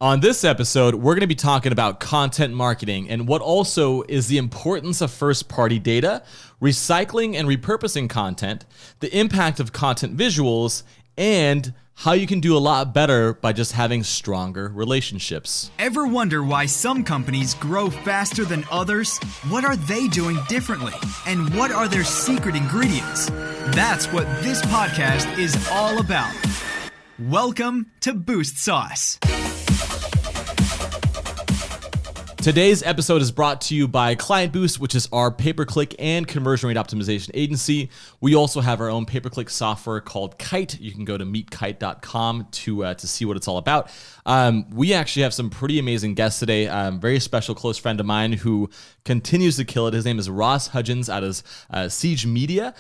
On this episode, we're going to be talking about content marketing and what also is the importance of first-party data, recycling and repurposing content, the impact of content visuals, and how you can do a lot better by just having stronger relationships. Ever wonder why some companies grow faster than others? What are they doing differently? And what are their secret ingredients? That's what this podcast is all about. Welcome to Boost Sauce. Today's episode is brought to you by Client Boost, which is our pay-per-click and conversion rate optimization agency. We also have our own pay-per-click software called Kite. You can go to meetkite.com to see what it's all about. We actually have some pretty amazing guests today. Very special close friend of mine who continues to kill it. His name is Ross Hudgens out of Siege Media.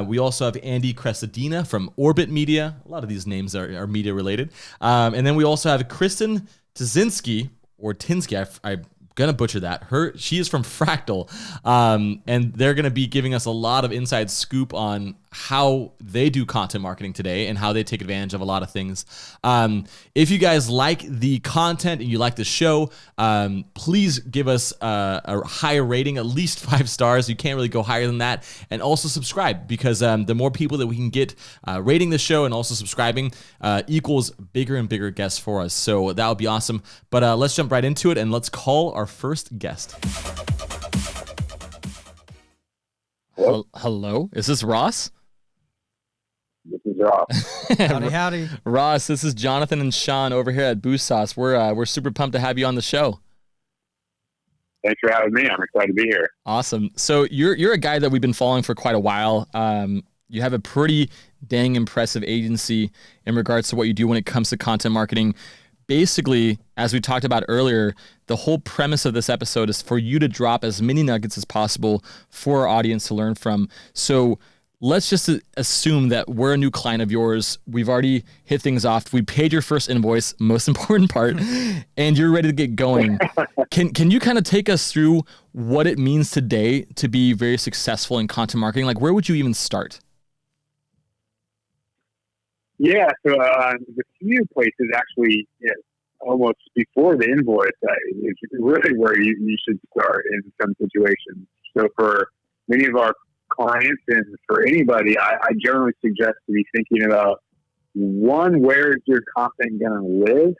We also have Andy Cresadina from Orbit Media. A lot of these names are media related. And then we also have Kristen Tzinski, or Tinsky. I'm gonna butcher that. She is from Fractal, and they're gonna be giving us a lot of inside scoop on how they do content marketing today and how they take advantage of a lot of things. If you guys like the content and you like the show, please give us a higher rating, at least 5 stars. You can't really go higher than that. And also subscribe, because the more people that we can get rating the show and also subscribing equals bigger and bigger guests for us. So that would be awesome. But let's jump right into it and let's call our first guest. Hello, is this Ross? This is Ross. Howdy. Ross, this is Jonathan and Sean over here at Boost Sauce. We're super pumped to have you on the show. Thanks for having me. I'm excited to be here. Awesome. So you're a guy that we've been following for quite a while. You have a pretty dang impressive agency in regards to what you do when it comes to content marketing. Basically, as we talked about earlier, the whole premise of this episode is for you to drop as many nuggets as possible for our audience to learn from. So let's just assume that we're a new client of yours. We've already hit things off. We paid your first invoice, most important part, and you're ready to get going. Can you kind of take us through what it means today to be very successful in content marketing? Like, where would you even start? Yeah, so the few places actually, almost before the invoice, is really where you should start in some situations. So for many of our clients and for anybody, I generally suggest to be thinking about, one, where is your content going to live,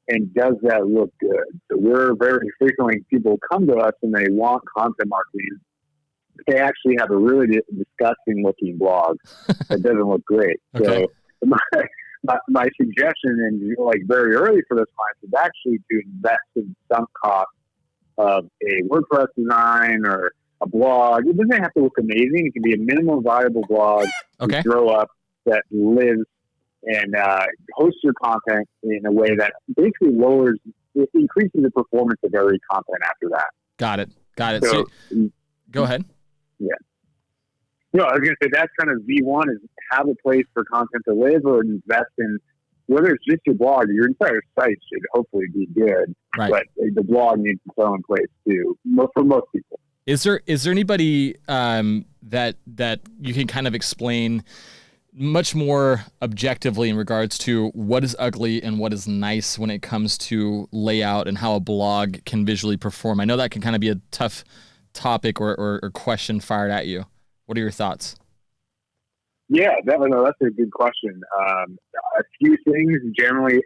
and does that look good? So we're very frequently, people come to us and they want content marketing. They actually have a really disgusting looking blog that doesn't look great. Okay. So my suggestion, and like very early for those clients, is actually to invest in some cost of a WordPress design or a blog. It doesn't have to look amazing. It can be a minimum viable blog to throw up that lives and hosts your content in a way that basically increases the performance of every content after that. Got it. So go ahead. Yeah. No, I was going to say that's kind of V1, is have a place for content to live, or invest in, whether it's just your blog, your entire site should hopefully be good, right, but the blog needs its own place too, for most people. Is there anybody that you can kind of explain much more objectively in regards to what is ugly and what is nice when it comes to layout and how a blog can visually perform? I know that can kind of be a tough topic or question fired at you. What are your thoughts? Yeah, that's a good question. A few things generally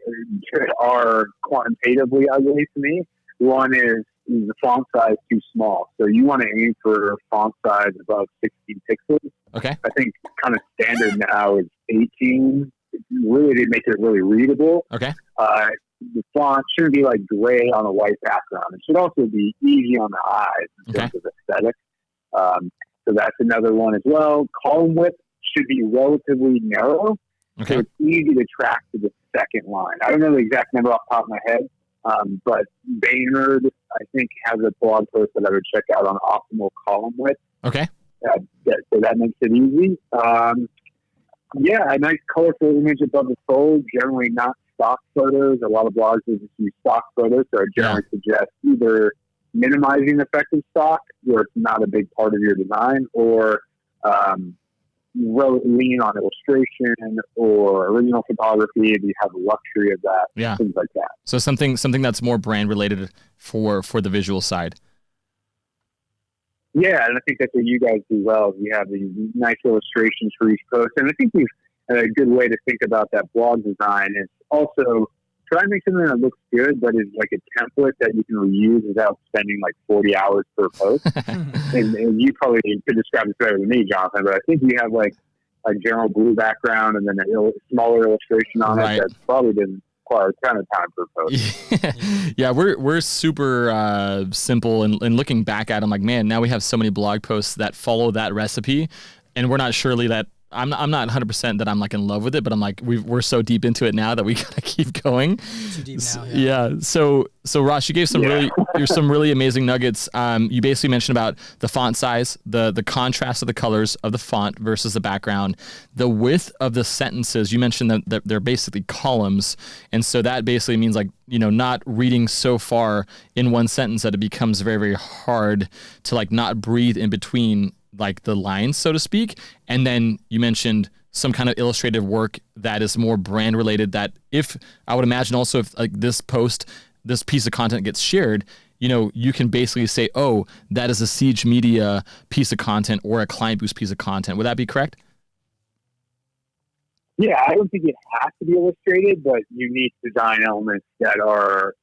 are quantitatively ugly to me. One is the font size too small. So you want to aim for font size above 16 pixels. Okay. I think kind of standard now is 18, really to make it really readable. Okay. The font shouldn't be like gray on a white background. It should also be easy on the eyes in terms of aesthetic. So that's another one as well. Column width should be relatively narrow, so it's easy to track to the second line. I don't know the exact number off the top of my head, but Baynard, I think, has a blog post that I would check out on optimal column width. Okay. So that makes it easy. A nice colorful image above the fold, generally not stock photos. A lot of blogs will just use stock photos, so I generally suggest either minimizing the effect of stock, where it's not a big part of your design, or lean on illustration or original photography? Do you have the luxury of that? Yeah. Things like that. So something that's more brand related for the visual side. Yeah, and I think that's what you guys do well. You have these nice illustrations for each post. And I think a good way to think about that blog design is also try and make something that looks good, but is like a template that you can reuse without spending like 40 hours per post. and you probably could describe this better than me, Jonathan, but I think you have like a general blue background and then a smaller illustration on it that probably didn't require a ton of time per post. Yeah, we're super simple, and looking back at them, like, man, now we have so many blog posts that follow that recipe, and we're not surely that I'm not 100% that I'm like in love with it, but I'm like we're so deep into it now that we gotta keep going. Too deep now. Yeah. So Ross, you gave some really amazing nuggets. You basically mentioned about the font size, the contrast of the colors of the font versus the background, the width of the sentences. You mentioned that they're basically columns, and so that basically means like, you know, not reading so far in one sentence that it becomes very, very hard to like not breathe in between like the lines, so to speak. And then you mentioned some kind of illustrative work that is more brand related, that if I would imagine also if like this piece of content gets shared, you know, you can basically say, oh, that is a Siege Media piece of content or a Client Boost piece of content. Would that be correct? Yeah, I don't think it has to be illustrated, but unique design elements that are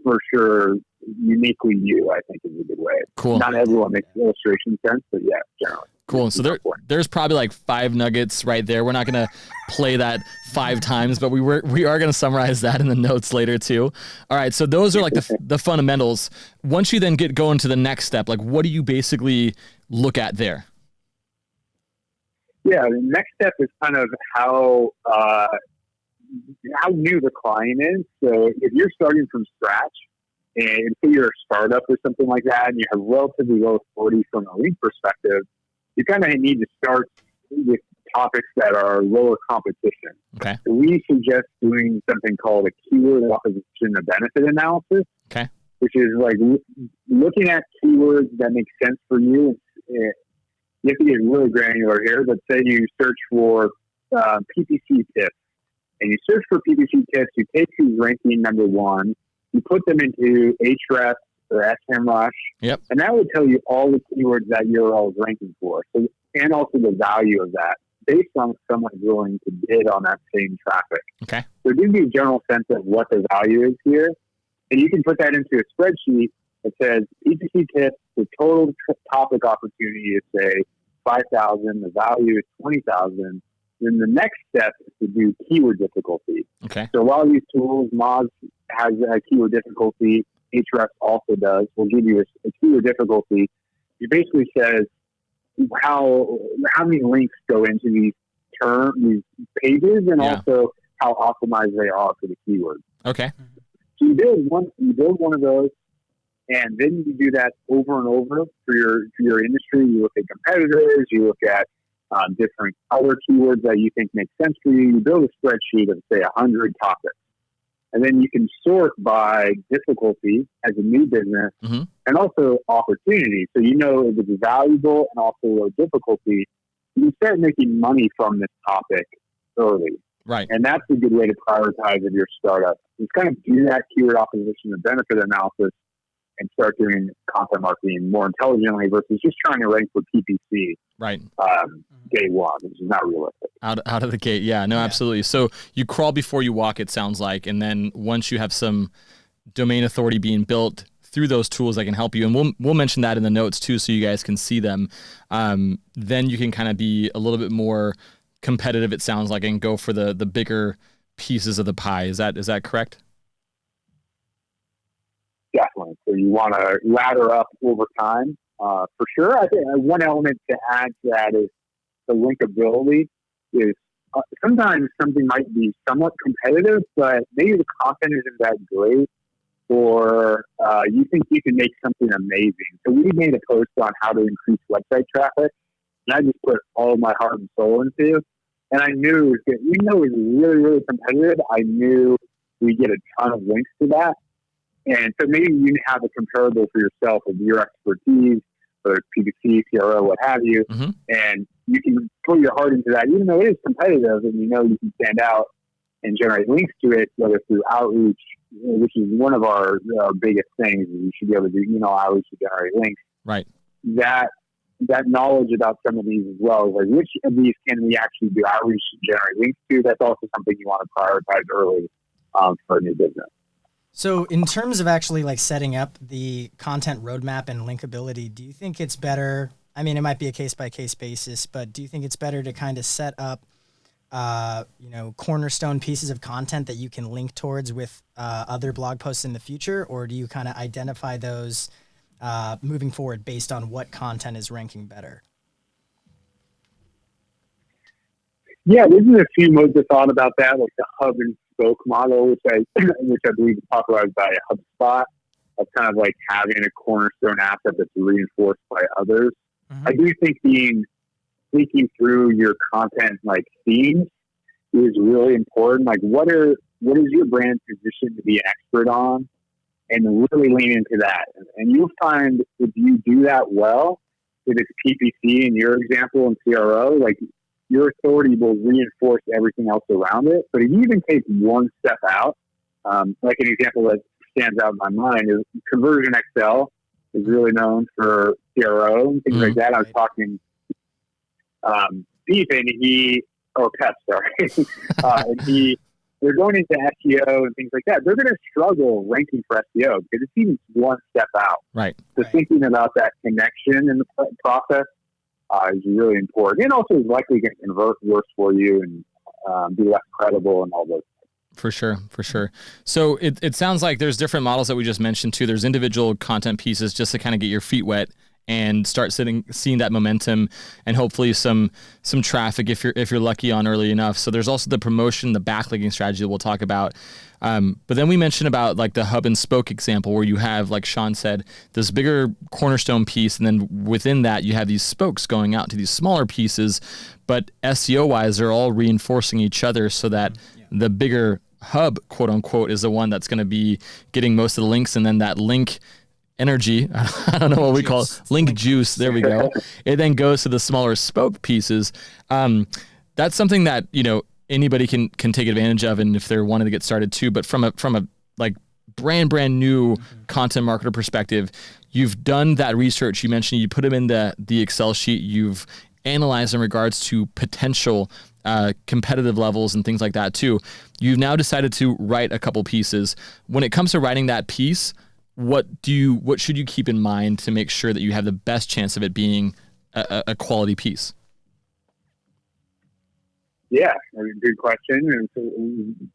for sure uniquely you, I think, is a good way. Cool. Not everyone makes illustration sense, but yeah, generally. Cool. So there's probably like 5 nuggets right there. We're not going to play that 5 times, but we are going to summarize that in the notes later too. All right. So those are like the fundamentals. Once you then get going to the next step, like what do you basically look at there? Yeah. The next step is kind of how new the client is. So if you're starting from scratch, and say you're a startup or something like that, and you have relatively low authority from a link perspective, you kind of need to start with topics that are lower competition. Okay. So we suggest doing something called a keyword opposition and benefit analysis. Okay. Which is like looking at keywords that make sense for you. You have to get really granular here, but say you search for PPC tips, and you search for PPC tips, you take who's ranking number 1, you put them into Ahrefs or SEMrush, yep, and that would tell you all the keywords that URL is ranking for, so, and also the value of that based on if someone's willing to bid on that same traffic. Okay. So it gives you a general sense of what the value is here, and you can put that into a spreadsheet that says PPC tips, the total topic opportunity is, say, 5,000, the value is 20,000. Then the next step is to do keyword difficulty. Okay. So while these tools, Moz has a keyword difficulty, Ahrefs also does. We'll give you a keyword difficulty. It basically says how many links go into these pages, and also how optimized they are for the keyword. Okay. So you build one of those, and then you do that over and over for your industry. You look at competitors, you look at different other keywords that you think make sense for you. You build a spreadsheet of, say, 100 topics. And then you can sort by difficulty as a new business, mm-hmm, and also opportunity. So you know if it's valuable and also low difficulty, you can start making money from this topic early. Right. And that's a good way to prioritize if you're a startup. Just kind of do that keyword opposition and benefit analysis and start doing content marketing more intelligently versus just trying to rank for PPC. Right. Day one, which is not realistic. Out of the gate. Yeah, no, absolutely. So you crawl before you walk, it sounds like. And then once you have some domain authority being built through those tools that can help you, and we'll mention that in the notes too, so you guys can see them. Then you can kind of be a little bit more competitive, it sounds like, and go for the bigger pieces of the pie. Is that correct? Definitely. So you want to ladder up over time, for sure. I think one element to add to that is the linkability. Is sometimes something might be somewhat competitive, but maybe the content isn't that great, or you think you can make something amazing. So we made a post on how to increase website traffic, and I just put all of my heart and soul into it. And I knew that even though it was really, really competitive, I knew we get a ton of links to that. And so maybe you have a comparable for yourself of your expertise whether it's PPC, CRO, what have you. Mm-hmm. And you can put your heart into that, even though it is competitive and you can stand out and generate links to it, whether through outreach, which is one of our biggest things. You should be able to do outreach to generate links. Right. That knowledge about some of these as well, like which of these can we actually do outreach to generate links to? That's also something you want to prioritize early for a new business. So in terms of actually like setting up the content roadmap and linkability, do you think it's better? I mean, it might be a case by case basis, but do you think it's better to kind of set up, cornerstone pieces of content that you can link towards with other blog posts in the future? Or do you kind of identify those moving forward based on what content is ranking better? Yeah, there's a few modes of thought about that, like the hub and spoke model, which I believe is popularized by HubSpot, of kind of like having a cornerstone asset that's reinforced by others. Mm-hmm. I do think thinking through your content like themes is really important. Like what is your brand positioned to be an expert on, and really lean into that. And you'll find if you do that well, if it's PPC in your example and CRO, like your authority will reinforce everything else around it. But if you even take one step out, like an example that stands out in my mind is Conversion Excel is really known for CRO and things like that. I was talking Beef and Pep, sorry. And they're going into SEO and things like that. They're going to struggle ranking for SEO because it's even one step out. Right. So thinking about that connection in the process is really important, and also is likely going to convert worse for you and be less credible and all those things. For sure. So it sounds like there's different models that we just mentioned too. There's individual content pieces just to kind of get your feet wet and start seeing that momentum and hopefully some traffic if you're lucky on early enough. So there's also the promotion, the backlinking strategy that we'll talk about. But then we mentioned about like the hub and spoke example where you have, like Sean said, this bigger cornerstone piece, and then within that you have these spokes going out to these smaller pieces, but SEO wise they're all reinforcing each other so that the bigger hub, quote unquote, is the one that's going to be getting most of the links, and then that link energy, I don't know what we call it, link juice, there we go. It then goes to the smaller spoke pieces. That's something that, anybody can take advantage of, and if they're wanting to get started too. But from a like brand new content marketer perspective, you've done that research. You mentioned you put them in the Excel sheet. You've analyzed in regards to potential competitive levels and things like that too. You've now decided to write a couple pieces. When it comes to writing that piece, what should you keep in mind to make sure that you have the best chance of it being a quality piece? Yeah, good question. And so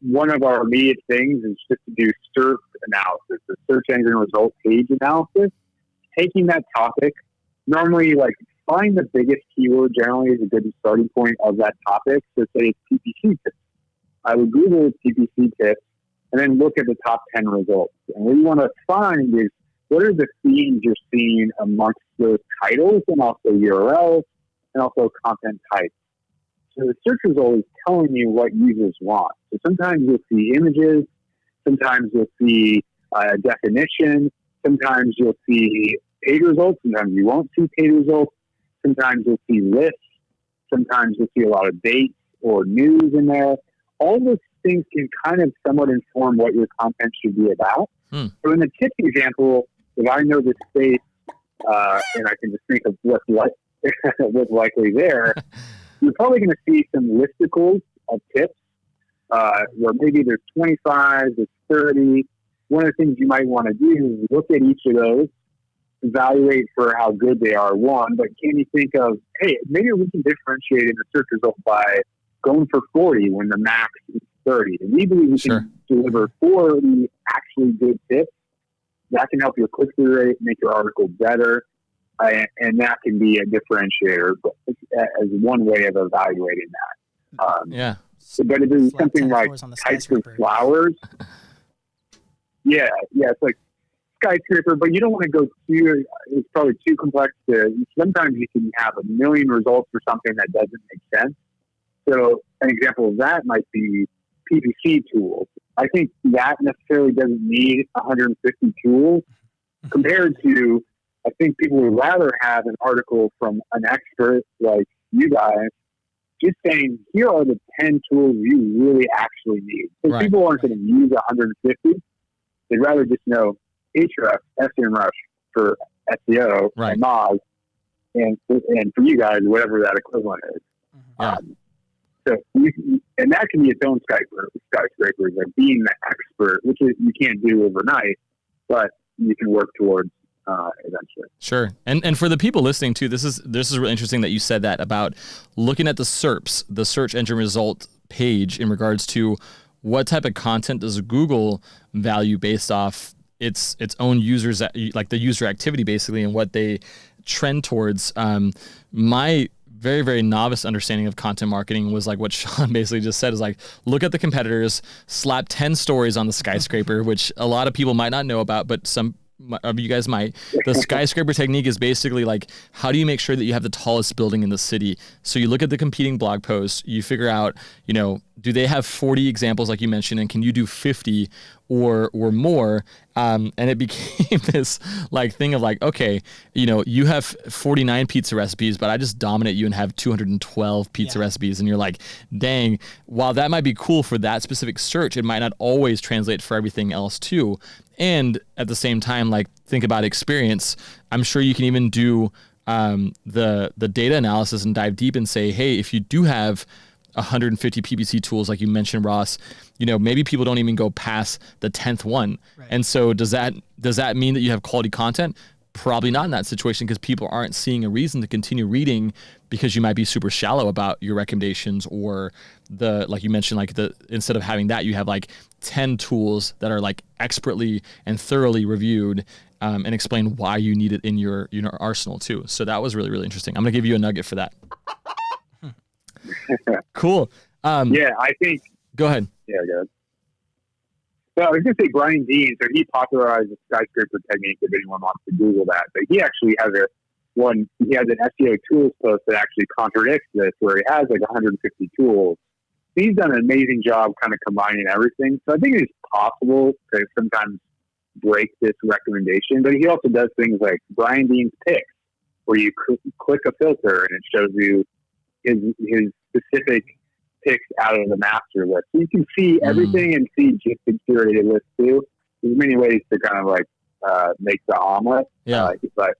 one of our immediate things is just to do SERP analysis, the search engine result page analysis. Taking that topic, normally like find the biggest keyword generally is a good starting point of that topic. So say it's PPC tips. I would Google PPC tips and then look at the top 10 results. And what you want to find is what are the themes you're seeing amongst those titles and also URLs and also content types. So the search result is telling you what users want. So sometimes you'll see images, sometimes you'll see a definition, sometimes you'll see paid results, sometimes you won't see paid results, sometimes you'll see lists, sometimes you'll see a lot of dates or news in there. All those things can kind of somewhat inform what your content should be about. So in the tip example, if I know this space and I can just think of what's likely there, you're probably going to see some listicles of tips where maybe there's 25, there's 30. One of the things you might want to do is look at each of those, evaluate for how good they are, one, but can you think of, hey, maybe we can differentiate in the search result by going for 40 when the max is 30. And we believe we can deliver 40 actually good tips. That can help your click-through rate, make your article better, and that can be a differentiator as one way of evaluating that. But if it's something like types of flowers, it's like skyscraper, but you don't want to go it's probably too complex sometimes you can have a million results for something that doesn't make sense. So an example of that might be PPC tools. I think that necessarily doesn't need 150 tools compared to I think people would rather have an article from an expert like you guys just saying, here are the 10 tools you really actually need. Because people aren't going to use 150. They'd rather just know Ahrefs, SEMrush for SEO, and Moz, and for you guys, whatever that equivalent is. Yeah. And that can be its own skyscraper, like being the expert, which you can't do overnight, but you can work towards eventually. Sure. And for the people listening too, this is really interesting that you said that about looking at the SERPs, the search engine result page, in regards to what type of content does Google value based off its own users, like the user activity basically, and what they trend towards. My very, very novice understanding of content marketing was like what Sean basically just said, is like, look at the competitors, slap 10 stories on the skyscraper, which a lot of people might not know about, but some of you guys might. The skyscraper technique is basically like, how do you make sure that you have the tallest building in the city? So you look at the competing blog posts, you figure out, do they have 40 examples like you mentioned, and can you do 50 or more? And it became this like thing of like, okay, you have 49 pizza recipes, but I just dominate you and have 212 pizza recipes. And you're like, dang, while that might be cool for that specific search, it might not always translate for everything else too. And at the same time, like, think about experience. I'm sure you can even do the data analysis and dive deep and say, hey, if you do have 150 PPC tools, like you mentioned, Ross, maybe people don't even go past the 10th one. Right. And so does that mean that you have quality content? Probably not in that situation, because people aren't seeing a reason to continue reading, because you might be super shallow about your recommendations, or like you mentioned, like instead of having that, you have like 10 tools that are like expertly and thoroughly reviewed, and explain why you need it in your arsenal too. So that was really, really interesting. I'm going to give you a nugget for that. Cool. I think. Go ahead. Yeah, go ahead. So I was going to say Brian Dean, so he popularized the skyscraper technique, if anyone wants to Google that. But he actually has an SEO tools post that actually contradicts this, where he has like 150 tools. He's done an amazing job kind of combining everything. So I think it's possible to sometimes break this recommendation. But he also does things like Brian Dean's picks, where you click a filter and it shows you his specific picks out of the master list. So you can see everything and see just the curated list too. There's many ways to kind of like make the omelet. But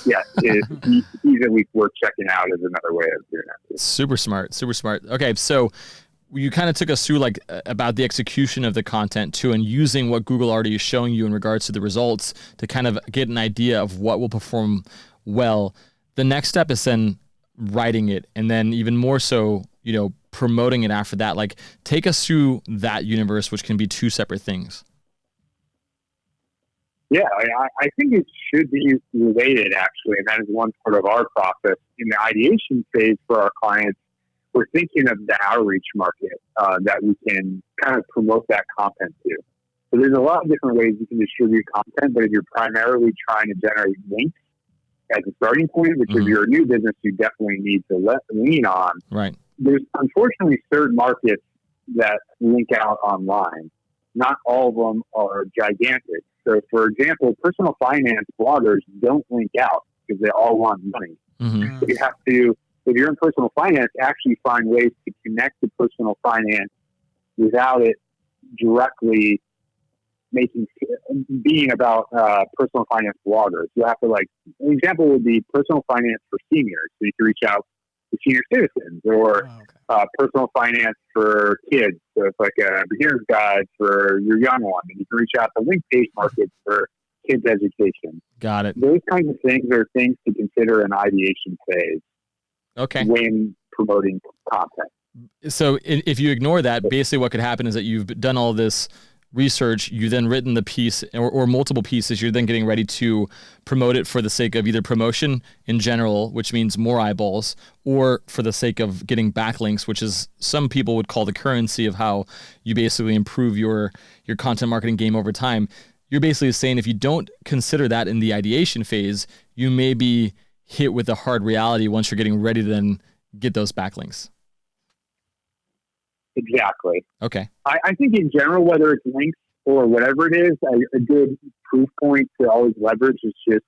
yeah, he's at least worth checking out as another way of doing that. Super smart. Okay, so you kind of took us through like about the execution of the content too, and using what Google already is showing you in regards to the results to kind of get an idea of what will perform well. The next step is then writing it, and then even more so, promoting it after that. Like, take us through that universe, which can be two separate things. Yeah, I think it should be related, actually, and that is one part of our process. In the ideation phase for our clients, we're thinking of the outreach market that we can kind of promote that content to. So there's a lot of different ways you can distribute content, but if you're primarily trying to generate links as a starting point, which if you're a new business, you definitely need to lean on. Right. There's unfortunately certain markets that link out online. Not all of them are gigantic. So, for example, personal finance bloggers don't link out because they all want money. So you have to, if you're in personal finance, actually find ways to connect to personal finance without it directly being about personal finance bloggers. You have to, like, an example would be personal finance for seniors. So you can reach out to senior citizens, or personal finance for kids. So it's like a beginner's guide for your young one. And you can reach out to link page markets for kids' education. Got it. Those kinds of things are things to consider in ideation phase. Okay. When promoting content. So if you ignore that, basically what could happen is that you've done all this research, you then written the piece or multiple pieces, you're then getting ready to promote it for the sake of either promotion in general, which means more eyeballs, or for the sake of getting backlinks, which is some people would call the currency of how you basically improve your content marketing game over time. You're basically saying if you don't consider that in the ideation phase, you may be hit with a hard reality once you're getting ready to then get those backlinks. Exactly. Okay. I think in general, whether it's links or whatever it is, a good proof point to always leverage is just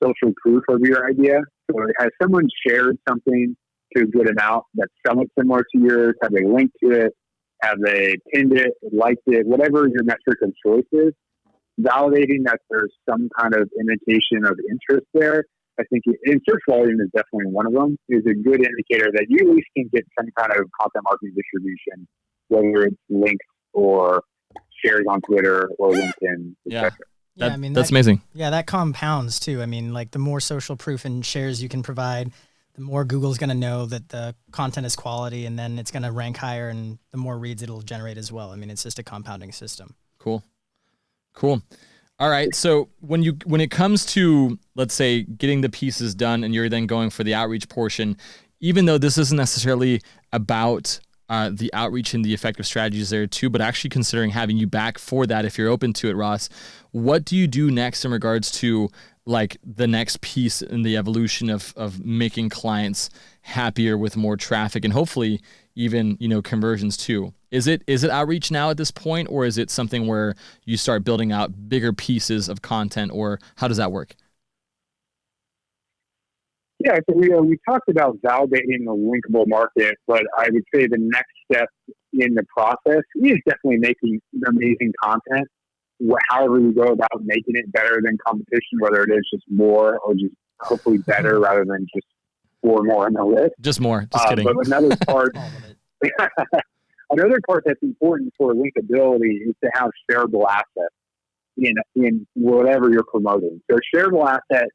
social proof of your idea. So has someone shared something to a good amount that's somewhat similar to yours? Have they linked to it? Have they pinned it, liked it, whatever your metric of choice is? Validating that there's some kind of indication of interest there, I think, and search volume is definitely one of them, is a good indicator that you at least can get some kind of content marketing distribution, whether it's links or shares on Twitter or LinkedIn, Yeah. etc. Yeah, I mean, That's amazing. Yeah, that compounds too. I mean, like the more social proof and shares you can provide, the more Google's going to know that the content is quality, and then it's going to rank higher, and the more reads it'll generate as well. I mean, it's just a compounding system. Cool. All right. So when it comes to, let's say, getting the pieces done and you're then going for the outreach portion, even though this isn't necessarily about the outreach and the effective strategies there too, but actually considering having you back for that, if you're open to it, Ross, what do you do next in regards to like the next piece in the evolution of making clients happier with more traffic and hopefully even, conversions too? Is it outreach now at this point, or is it something where you start building out bigger pieces of content, or how does that work? Yeah, so we talked about validating the linkable market, but I would say the next step in the process is definitely making amazing content. However you go about making it better than competition, whether it is just more or just hopefully better rather than just four more on the list. Just more. Just kidding. But another part, another part that's important for linkability is to have shareable assets in whatever you're promoting. So a shareable asset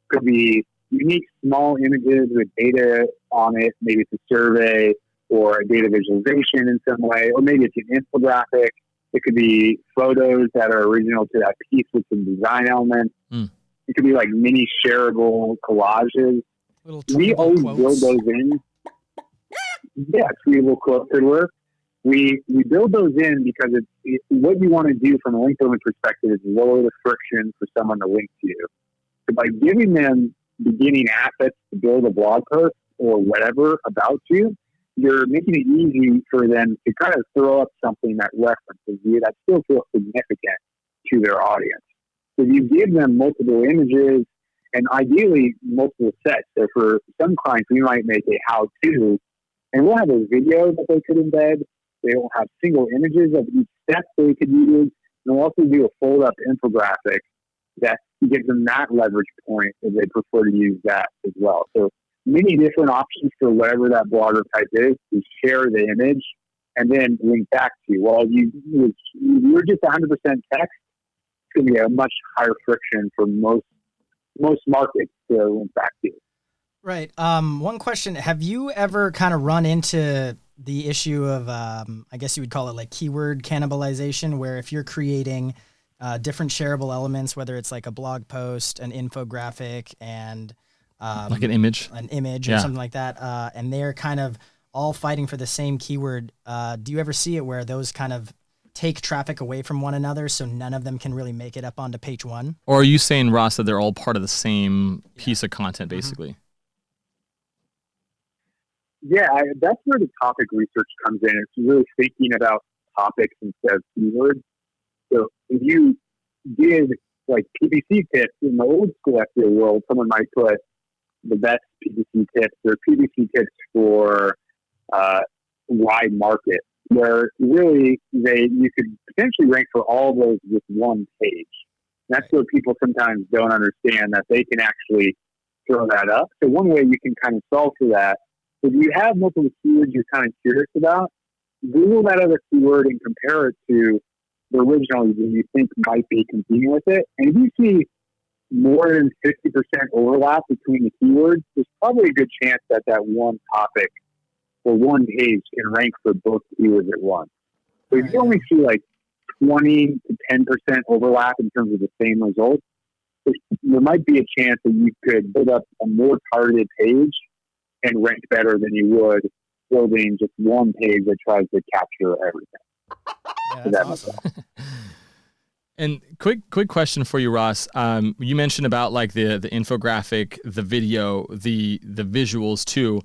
could be unique small images with data on it. Maybe it's a survey or a data visualization in some way, or maybe it's an infographic. It could be photos that are original to that piece with some design elements. It could be like mini shareable collages. We always build those in. Yeah, tweetable quotes could work. We build those in because it's what you want to do from a link building perspective is lower the friction for someone to link to you. So by giving them beginning assets to build a blog post or whatever about you, you're making it easy for them to kind of throw up something that references you that still feels significant to their audience. So you give them multiple images and ideally multiple sets. So for some clients, we might make a how-to, and we'll have a video that they could embed. They will have single images of each step they could use. And we'll also do a fold-up infographic that gives them that leverage point if they prefer to use that as well. So many different options for whatever that blogger type is to share the image and then link back to you. While you're just 100% text, it's going to be a much higher friction for most markets to link back to you. Right. One question. Have you ever kind of run into the issue of, I guess you would call it like keyword cannibalization, where if you're creating different shareable elements, whether it's like a blog post, an infographic, and like an image or something like that, and they're kind of all fighting for the same keyword. Do you ever see it where those kind of take traffic away from one another, so none of them can really make it up onto page one? Or are you saying, Ross, that they're all part of the same piece of content, basically? Yeah, that's where the topic research comes in. It's really thinking about topics instead of keywords. So if you did like PPC tips in the old school SEO world, someone might put the best PPC tips or PPC tips for wide market, where really you could potentially rank for all those with one page. And that's where people sometimes don't understand that they can actually throw that up. So one way you can kind of solve for that, if you have multiple keywords you're kind of curious about, Google that other keyword and compare it to the original that you think might be competing with it. And if you see more than 50% overlap between the keywords, there's probably a good chance that one topic or one page can rank for both keywords at once. So if you only see like 20 to 10% overlap in terms of the same results, there might be a chance that you could build up a more targeted page and rank better than you would building just one page that tries to capture everything. Yeah, that's awesome. And quick question for you, Ross. You mentioned about like the infographic, the video, the visuals too.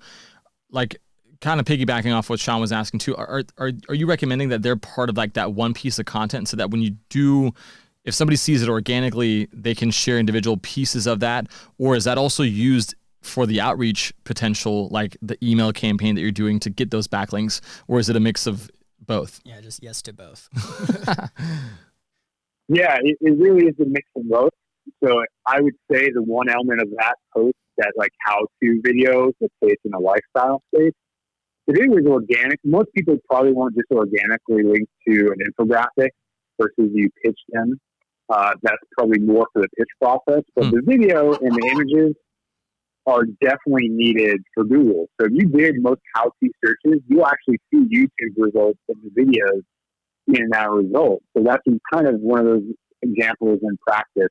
Like kind of piggybacking off what Sean was asking too. Are you recommending that they're part of like that one piece of content so that when you do if somebody sees it organically, they can share individual pieces of that? Or is that also used for the outreach potential, like the email campaign that you're doing to get those backlinks? Or is it a mix of both? Yeah, just yes to both. Yeah, it really is a mix of both. So I would say the one element of that post, that like how-to videos, let's say it's in a lifestyle space, if it was organic, most people probably won't just organically link to an infographic versus you pitch them. That's probably more for the pitch process. But the video and the images are definitely needed for Google. So if you did most how-to searches, you'll actually see YouTube results of the videos in that result. So that's kind of one of those examples in practice.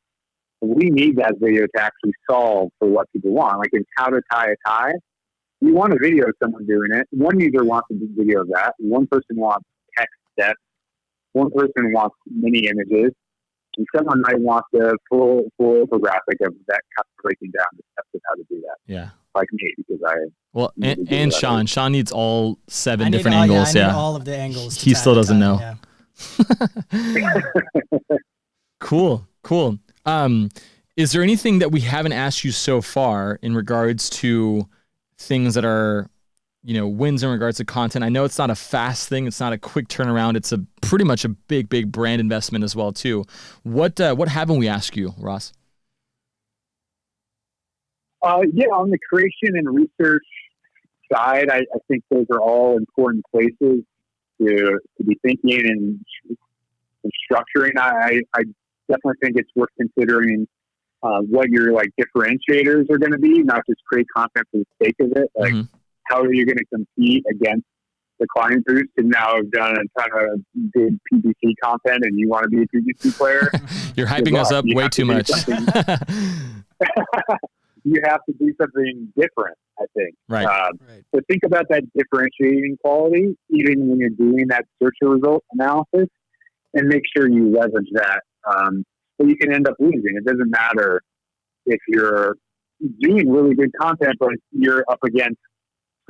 We need that video to actually solve for what people want. Like in how to tie a tie, you want a video of someone doing it. One user wants a video of that. One person wants text steps. One person wants mini images. And someone might want the full infographic of that, breaking down the steps of how to do that. Yeah. Like me, because and Sean needs all 7 different I angles. need Yeah. all of the angles. He still doesn't know. Yeah. Cool. Is there anything that we haven't asked you so far in regards to things that are, wins in regards to content? I know it's not a fast thing. It's not a quick turnaround. It's pretty much a big brand investment as well too. What haven't we asked you, Ross? On the creation and research side, I think those are all important places to be thinking and structuring. I definitely think it's worth considering what your differentiators are going to be, not just create content for the sake of it. Like, how are you going to compete against the Client Boost and now have done a ton of good PPC content and you want to be a PPC player? You're hyping us up way too much. You have to do something different, I think. Right. So think about that differentiating quality, even when you're doing that search result analysis, and make sure you leverage that. So you can end up losing. It doesn't matter if you're doing really good content, but you're up against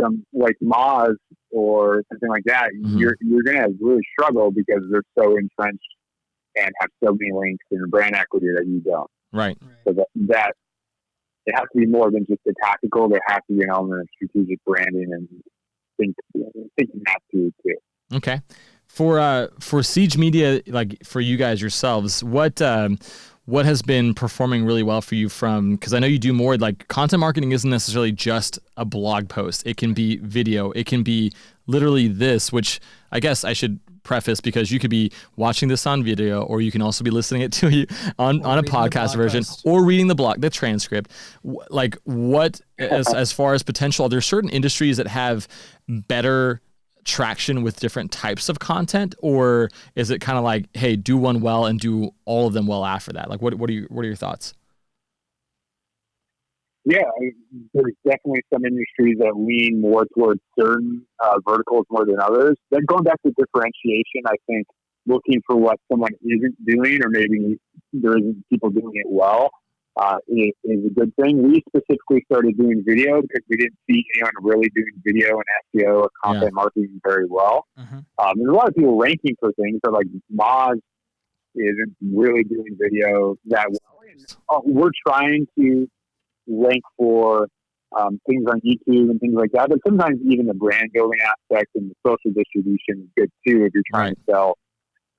some like Moz or something like that. You're going to really struggle because they're so entrenched and have so many links and brand equity that you don't. Right. So that it has to be more than just a tactical. There has to be an element of strategic branding and thinking that through too. Okay. For Siege Media, like for you guys yourselves, what has been performing really well for you because I know you do more, like content marketing isn't necessarily just a blog post. It can be video. It can be literally this, which I guess I should preface because you could be watching this on video or you can also be listening it to you on a podcast version or reading the transcript. Like what, as far as potential, are there certain industries that have better traction with different types of content, or is it kind of like, hey, do one well and do all of them well after that? Like what are your thoughts? Yeah, there's definitely some industries that lean more towards certain verticals more than others. Then going back to differentiation, I think looking for what someone isn't doing, or maybe there isn't people doing it well, is a good thing. We specifically started doing video because we didn't see anyone really doing video and SEO or content marketing very well. There's a lot of people ranking for things, but like Moz isn't really doing video that well. And, we're trying to rank for things on YouTube and things like that, but sometimes even the brand building aspect and the social distribution is good too if you're trying to sell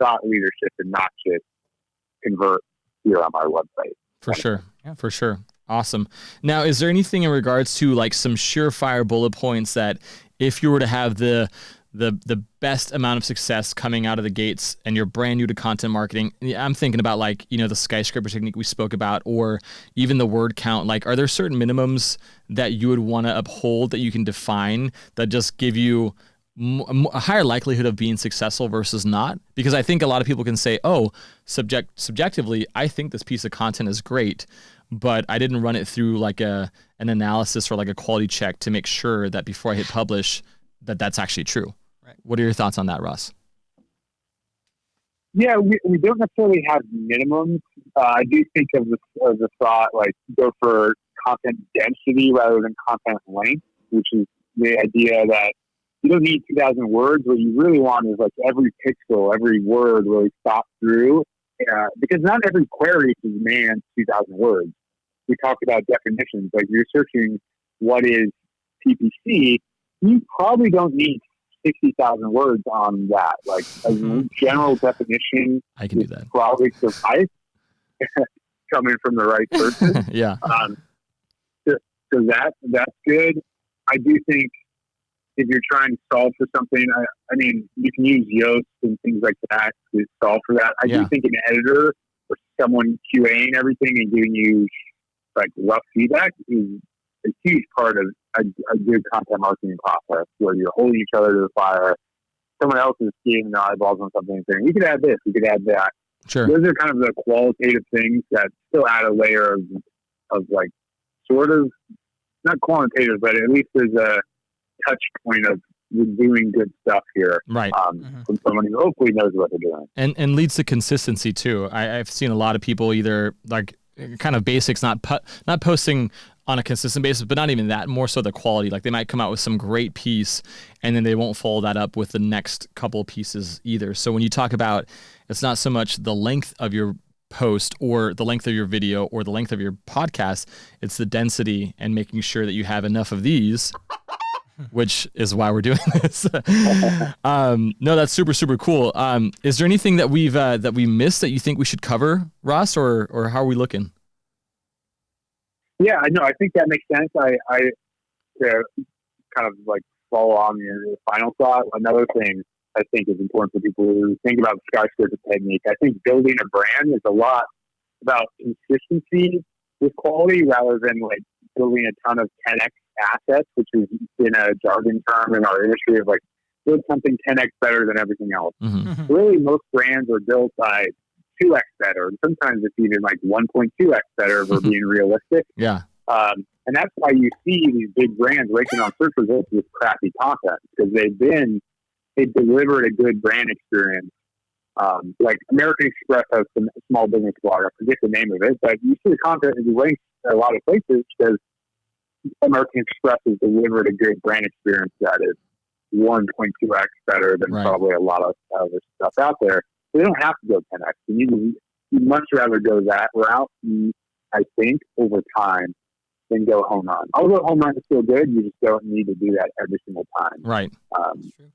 thought leadership and not just convert here on our website. For sure. Yeah, for sure. Awesome. Now, is there anything in regards to like some surefire bullet points that if you were to have the best amount of success coming out of the gates and you're brand new to content marketing, I'm thinking about like, the skyscraper technique we spoke about, or even the word count, like, are there certain minimums that you would want to uphold that you can define that just give you a higher likelihood of being successful versus not? Because I think a lot of people can say, oh, subjectively, I think this piece of content is great, but I didn't run it through like an analysis or like a quality check to make sure that before I hit publish that's actually true. Right. What are your thoughts on that, Ross? Yeah, we don't necessarily have minimums. I do think of the thought, like, go for content density rather than content length, which is the idea that you don't need 2,000 words. What you really want is like every pixel, every word really thought through because not every query demands 2,000 words. We talked about definitions. Like you're searching what is PPC, you probably don't need 60,000 words on that. Like a general definition, I can do that. Probably suffice coming from the right person. Yeah. So that's good. I do think if you're trying to solve for something, I mean, you can use Yoast and things like that to solve for that. I do think an editor or someone QAing everything and giving you like rough feedback is a huge part of a good content marketing process where you're holding each other to the fire. Someone else is seeing the eyeballs on something and saying, we could add this, we could add that. Sure. Those are kind of the qualitative things that still add a layer of like sort of, not quantitative, but at least there's a touch point of we're doing good stuff here. Right. From someone who hopefully knows what they're doing. And leads to consistency too. I've seen a lot of people either like kind of basics, not posting on a consistent basis, but not even that, more so the quality. Like they might come out with some great piece and then they won't follow that up with the next couple pieces either. So when you talk about, it's not so much the length of your post or the length of your video or the length of your podcast, it's the density and making sure that you have enough of these, which is why we're doing this. No, that's super, super cool. Is there anything that we missed that you think we should cover, Ross, or how are we looking? Yeah, I think that makes sense. I kind of like follow on your final thought. Another thing I think is important for people who think about the skyscraper technique. I think building a brand is a lot about consistency with quality rather than like building a ton of 10x assets, which has been a jargon term in our industry of like build something 10x better than everything else. Mm-hmm. Really, most brands are built by 2x better, and sometimes it's even like 1.2x better if we're being realistic. Yeah. And that's why you see these big brands ranking on search results with crappy content, because they delivered a good brand experience. Like American Express has some small business blog. I forget the name of it, but you see the content is ranked a lot of places because American Express has delivered a good brand experience that is 1.2x better than probably a lot of other stuff out there. So they don't have to go 10x. You much rather go that route, I think, over time than go home run. Although home run is still good, you just don't need to do that every single time. Right.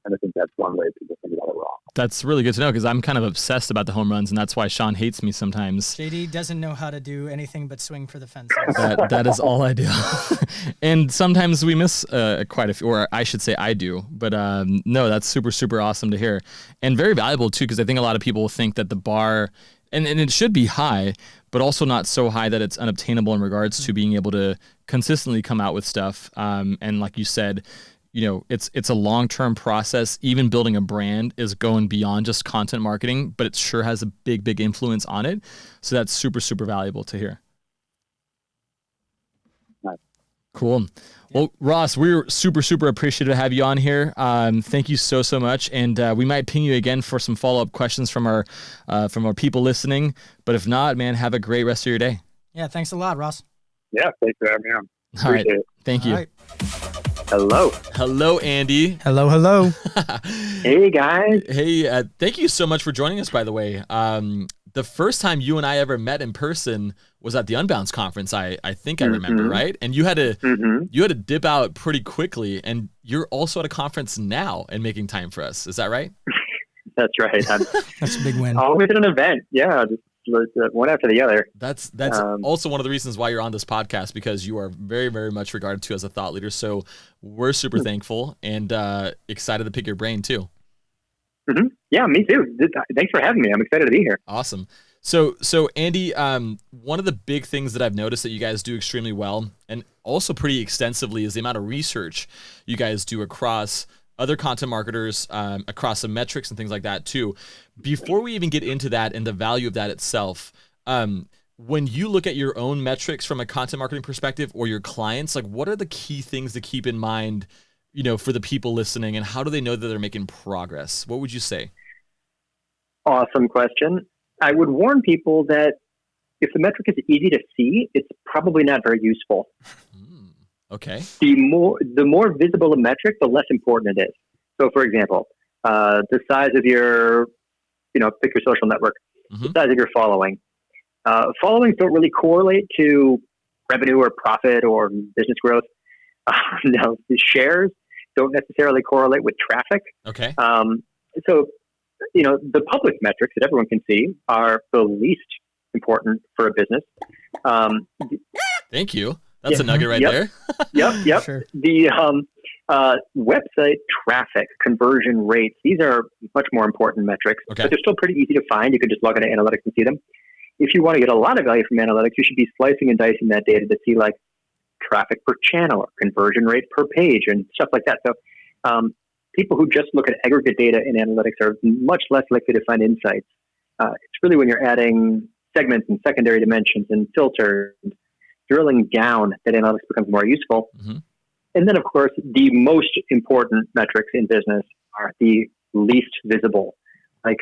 And I think that's one way people think about it wrong. That's really good to know because I'm kind of obsessed about the home runs, and that's why Sean hates me sometimes. JD doesn't know how to do anything but swing for the fences. That is all I do. And sometimes we miss quite a few, or I should say I do. But no, that's super, super awesome to hear. And very valuable too, because I think a lot of people think that the bar, and it should be high, but also not so high that it's unobtainable in regards to being able to consistently come out with stuff. And like you said, you know, it's a long-term process. Even building a brand is going beyond just content marketing, but it sure has a big, big influence on it. So that's super, super valuable to hear. Nice. Cool. Well, Ross, we're super, super appreciative to have you on here. Thank you so, so much. And we might ping you again for some follow-up questions from our people listening. But if not, man, have a great rest of your day. Yeah, thanks a lot, Ross. Yeah, thanks for having me on. All right. Appreciate it. Thank you. All right. Hello. Hello, Andy. Hello, hello. Hey, guys. Hey, thank you so much for joining us, by the way. The first time you and I ever met in person was at the Unbounce conference. I think I remember, right? And you had to dip out pretty quickly, and you're also at a conference now and making time for us. Is that right? That's right. That's a big win. Always at an event. Yeah, just one after the other. That's also one of the reasons why you're on this podcast, because you are very, very much regarded to as a thought leader. So we're super thankful and excited to pick your brain too. Mm-hmm. Yeah, me too. Thanks for having me. I'm excited to be here. Awesome. So Andy, one of the big things that I've noticed that you guys do extremely well, and also pretty extensively, is the amount of research you guys do across other content marketers, across some metrics and things like that too. Before we even get into that and the value of that itself, when you look at your own metrics from a content marketing perspective or your clients, like what are the key things to keep in mind, you know, for the people listening, and how do they know that they're making progress? What would you say? Awesome question. I would warn people that if the metric is easy to see, it's probably not very useful. Okay. The more visible a metric, the less important it is. So, for example, the size of your, pick your social network. the size of your following. Followings don't really correlate to revenue or profit or business growth. No, the shares don't necessarily correlate with traffic. Okay. So, the public metrics that everyone can see are the least important for a business. Thank you. That's a nugget right there. Yep. Sure. The website traffic, conversion rates, these are much more important metrics, Okay. but they're still pretty easy to find. You can just log into analytics and see them. If you want to get a lot of value from analytics, you should be slicing and dicing that data to see like traffic per channel or conversion rate per page and stuff like that. So people who just look at aggregate data in analytics are much less likely to find insights. It's really when you're adding segments and secondary dimensions and filters, and drilling down, that analytics becomes more useful. Mm-hmm. And then, of course, the most important metrics in business are the least visible, like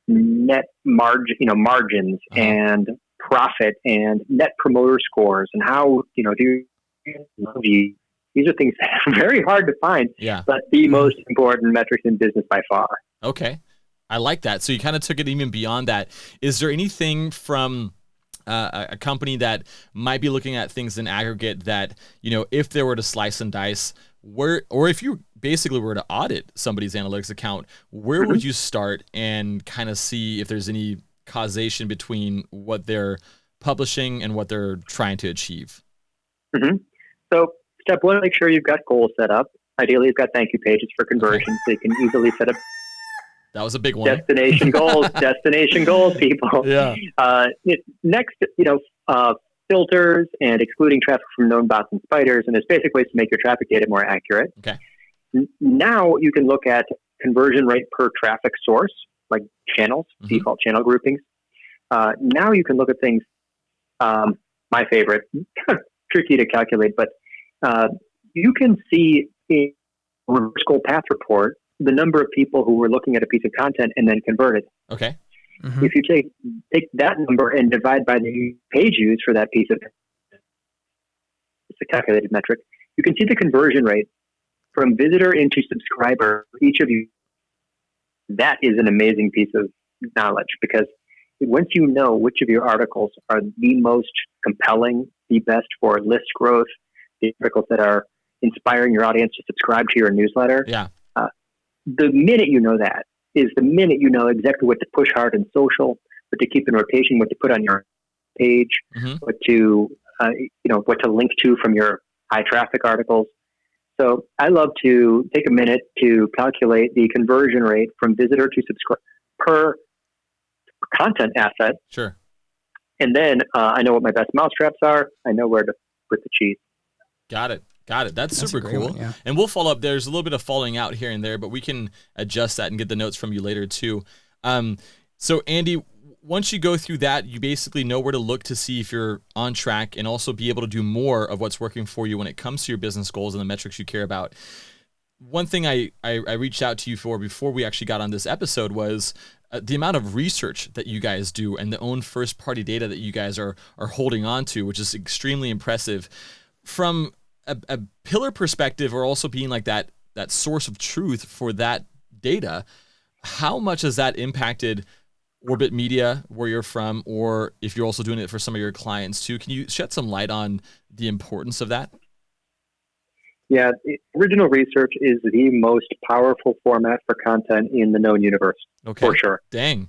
net margins and profit and net promoter scores and how, do you, these are things that are very hard to find, but the most important metrics in business by far. Okay. I like that. So you kind of took it even beyond that. Is there anything from a company that might be looking at things in aggregate that, if they were to slice and dice, or if you basically were to audit somebody's analytics account, where would you start and kind of see if there's any causation between what they're publishing and what they're trying to achieve? So step one, make sure you've got goals set up. Ideally, you've got thank you pages for conversion, so you can easily set up that was a big one. Destination goals, people. Yeah. Next, filters and excluding traffic from known bots and spiders, and there's basic ways to make your traffic data more accurate. Okay. Now you can look at conversion rate per traffic source, like channels, default channel groupings. Now you can look at things, my favorite, tricky to calculate, but you can see in reverse goal path report the number of people who were looking at a piece of content and then converted. Okay. If you take that number and divide by the page views for that piece of, it's a calculated metric, you can see the conversion rate from visitor into subscriber for each of you. That is an amazing piece of knowledge, because once you know which of your articles are the most compelling, the best for list growth, the articles that are inspiring your audience to subscribe to your newsletter, the minute you know that is the minute you know exactly what to push hard in social, what to keep in rotation, what to put on your page, what to link to from your high traffic articles. So I love to take a minute to calculate the conversion rate from visitor to subscriber per content asset. Sure. And then I know what my best mousetraps are. I know where to put the cheese. Got it. That's super cool. One, yeah. And we'll follow up. There's a little bit of falling out here and there, but we can adjust that and get the notes from you later too. So Andy, once you go through that, you basically know where to look to see if you're on track and also be able to do more of what's working for you when it comes to your business goals and the metrics you care about. One thing I reached out to you for before we actually got on this episode was the amount of research that you guys do and the own first party data that you guys are holding on to, which is extremely impressive. From a pillar perspective, or also being like that source of truth for that data, how much has that impacted Orbit Media, where you're from, or if you're also doing it for some of your clients too? Can you shed some light on the importance of that? Yeah, original research is the most powerful format for content in the known universe, for sure. Dang.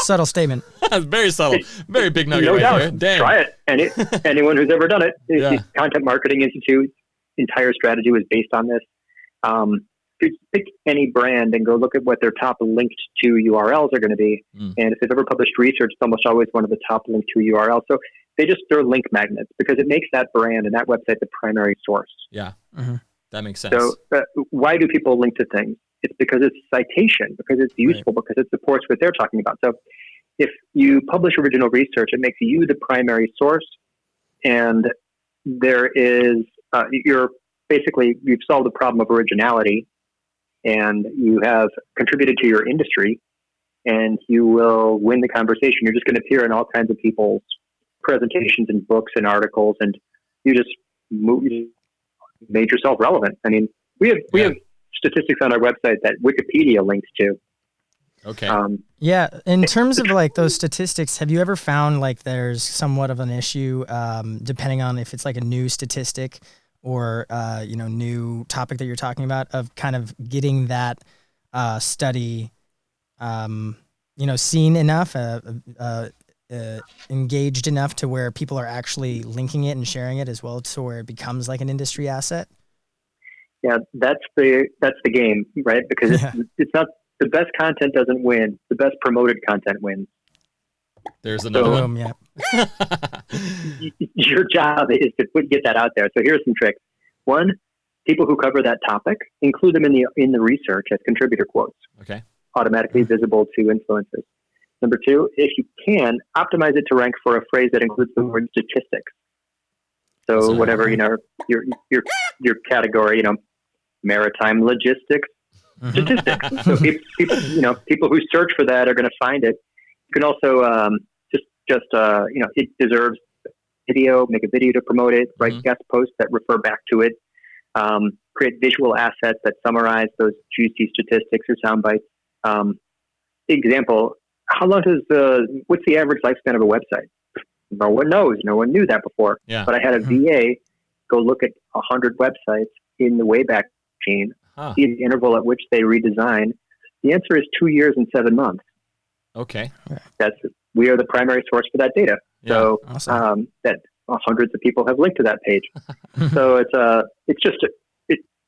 Subtle statement. Very subtle. Very big nugget No right doubt. there. Dang. Try it. Anyone who's ever done it. Yeah. The Content Marketing Institute's entire strategy was based on this. If you pick any brand and go look at what their top linked to URLs are going to be, and if they've ever published research, it's almost always one of the top linked to URLs. So they're link magnets, because it makes that brand and that website the primary source. Yeah, that makes sense. So why do people link to things? It's because it's citation, because it's useful, because it supports what they're talking about. So if you publish original research, it makes you the primary source, and there is you've solved the problem of originality, and you have contributed to your industry, and you will win the conversation. You're just going to appear in all kinds of people's presentations and books and articles, and you just made yourself relevant. I mean, we have statistics on our website that Wikipedia links to. Okay. Yeah. In terms of like those statistics, have you ever found like there's somewhat of an issue, depending on if it's like a new statistic or, new topic that you're talking about, of kind of getting that study, seen enough, engaged enough to where people are actually linking it and sharing it as well, to where it becomes like an industry asset? Yeah, that's the game, right? Because it's not, the best content doesn't win. The best promoted content wins. There's another one. Yeah. Your job is to get that out there. So here's some tricks. One, people who cover that topic, include them in the research as contributor quotes. Okay. Automatically visible to influencers. Number two, if you can, optimize it to rank for a phrase that includes the word statistics. So whatever, your category, maritime logistics, statistics. So people who search for that are going to find it. You can also it deserves video, make a video to promote it, write guest posts that refer back to it, create visual assets that summarize those juicy statistics or sound bites. Example, what's the average lifespan of a website? No one knows. No one knew that before. Yeah. But I had a VA go look at 100 websites in the Wayback Machine, see the interval at which they redesign. The answer is 2 years and 7 months. Okay. We are the primary source for that data. Yeah. So Awesome. that hundreds of people have linked to that page. So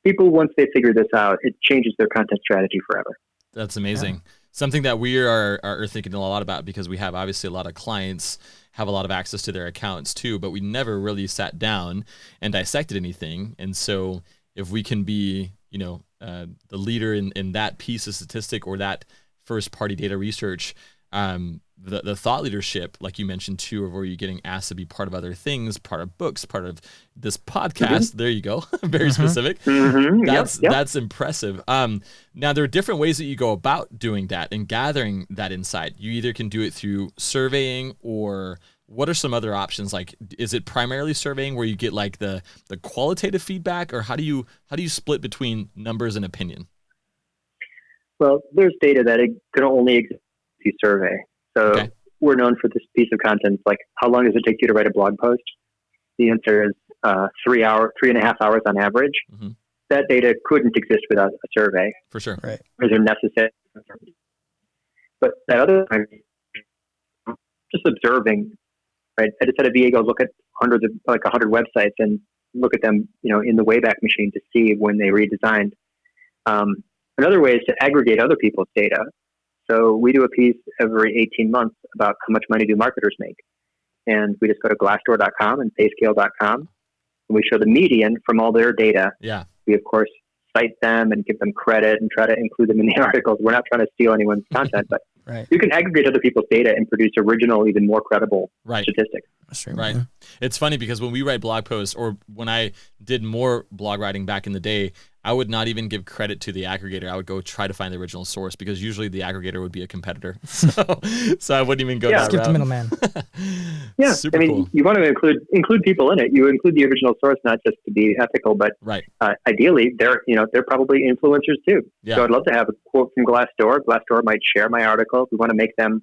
people, once they figure this out, it changes their content strategy forever. That's amazing. Yeah. Something that we are thinking a lot about, because we have obviously a lot of clients have a lot of access to their accounts too, but we never really sat down and dissected anything. And so if we can be, the leader in that piece of statistic or that first party data research, the thought leadership, like you mentioned too, of where you're getting asked to be part of other things, part of books, part of this podcast. There you go. Very specific. That's impressive. Now there are different ways that you go about doing that and gathering that insight. You either can do it through surveying, or what are some other options? Like, is it primarily surveying where you get like the qualitative feedback, or how do you split between numbers and opinion? Well, there's data that it can only exist if you survey. So we're known for this piece of content. Like, how long does it take you to write a blog post? The answer is 3.5 hours on average. Mm-hmm. That data couldn't exist without a survey. For sure. Right. Those are necessary. But that other time, just observing, right? I just had a VA go look at 100 websites and look at them, in the Wayback Machine to see when they redesigned. Another way is to aggregate other people's data. So we do a piece every 18 months about how much money do marketers make. And we just go to Glassdoor.com and Payscale.com, and we show the median from all their data. Yeah. We, of course, cite them and give them credit and try to include them in the articles. We're not trying to steal anyone's content, but you can aggregate other people's data and produce original, even more credible statistics. Right. It's funny because when we write blog posts, or when I did more blog writing back in the day, I would not even give credit to the aggregator. I would go try to find the original source, because usually the aggregator would be a competitor. So I wouldn't even go that skip route. the middleman. Super cool. You want to include people in it. You include the original source, not just to be ethical, but ideally they're probably influencers too. Yeah. So I'd love to have a quote from Glassdoor. Glassdoor might share my article. We want to make them.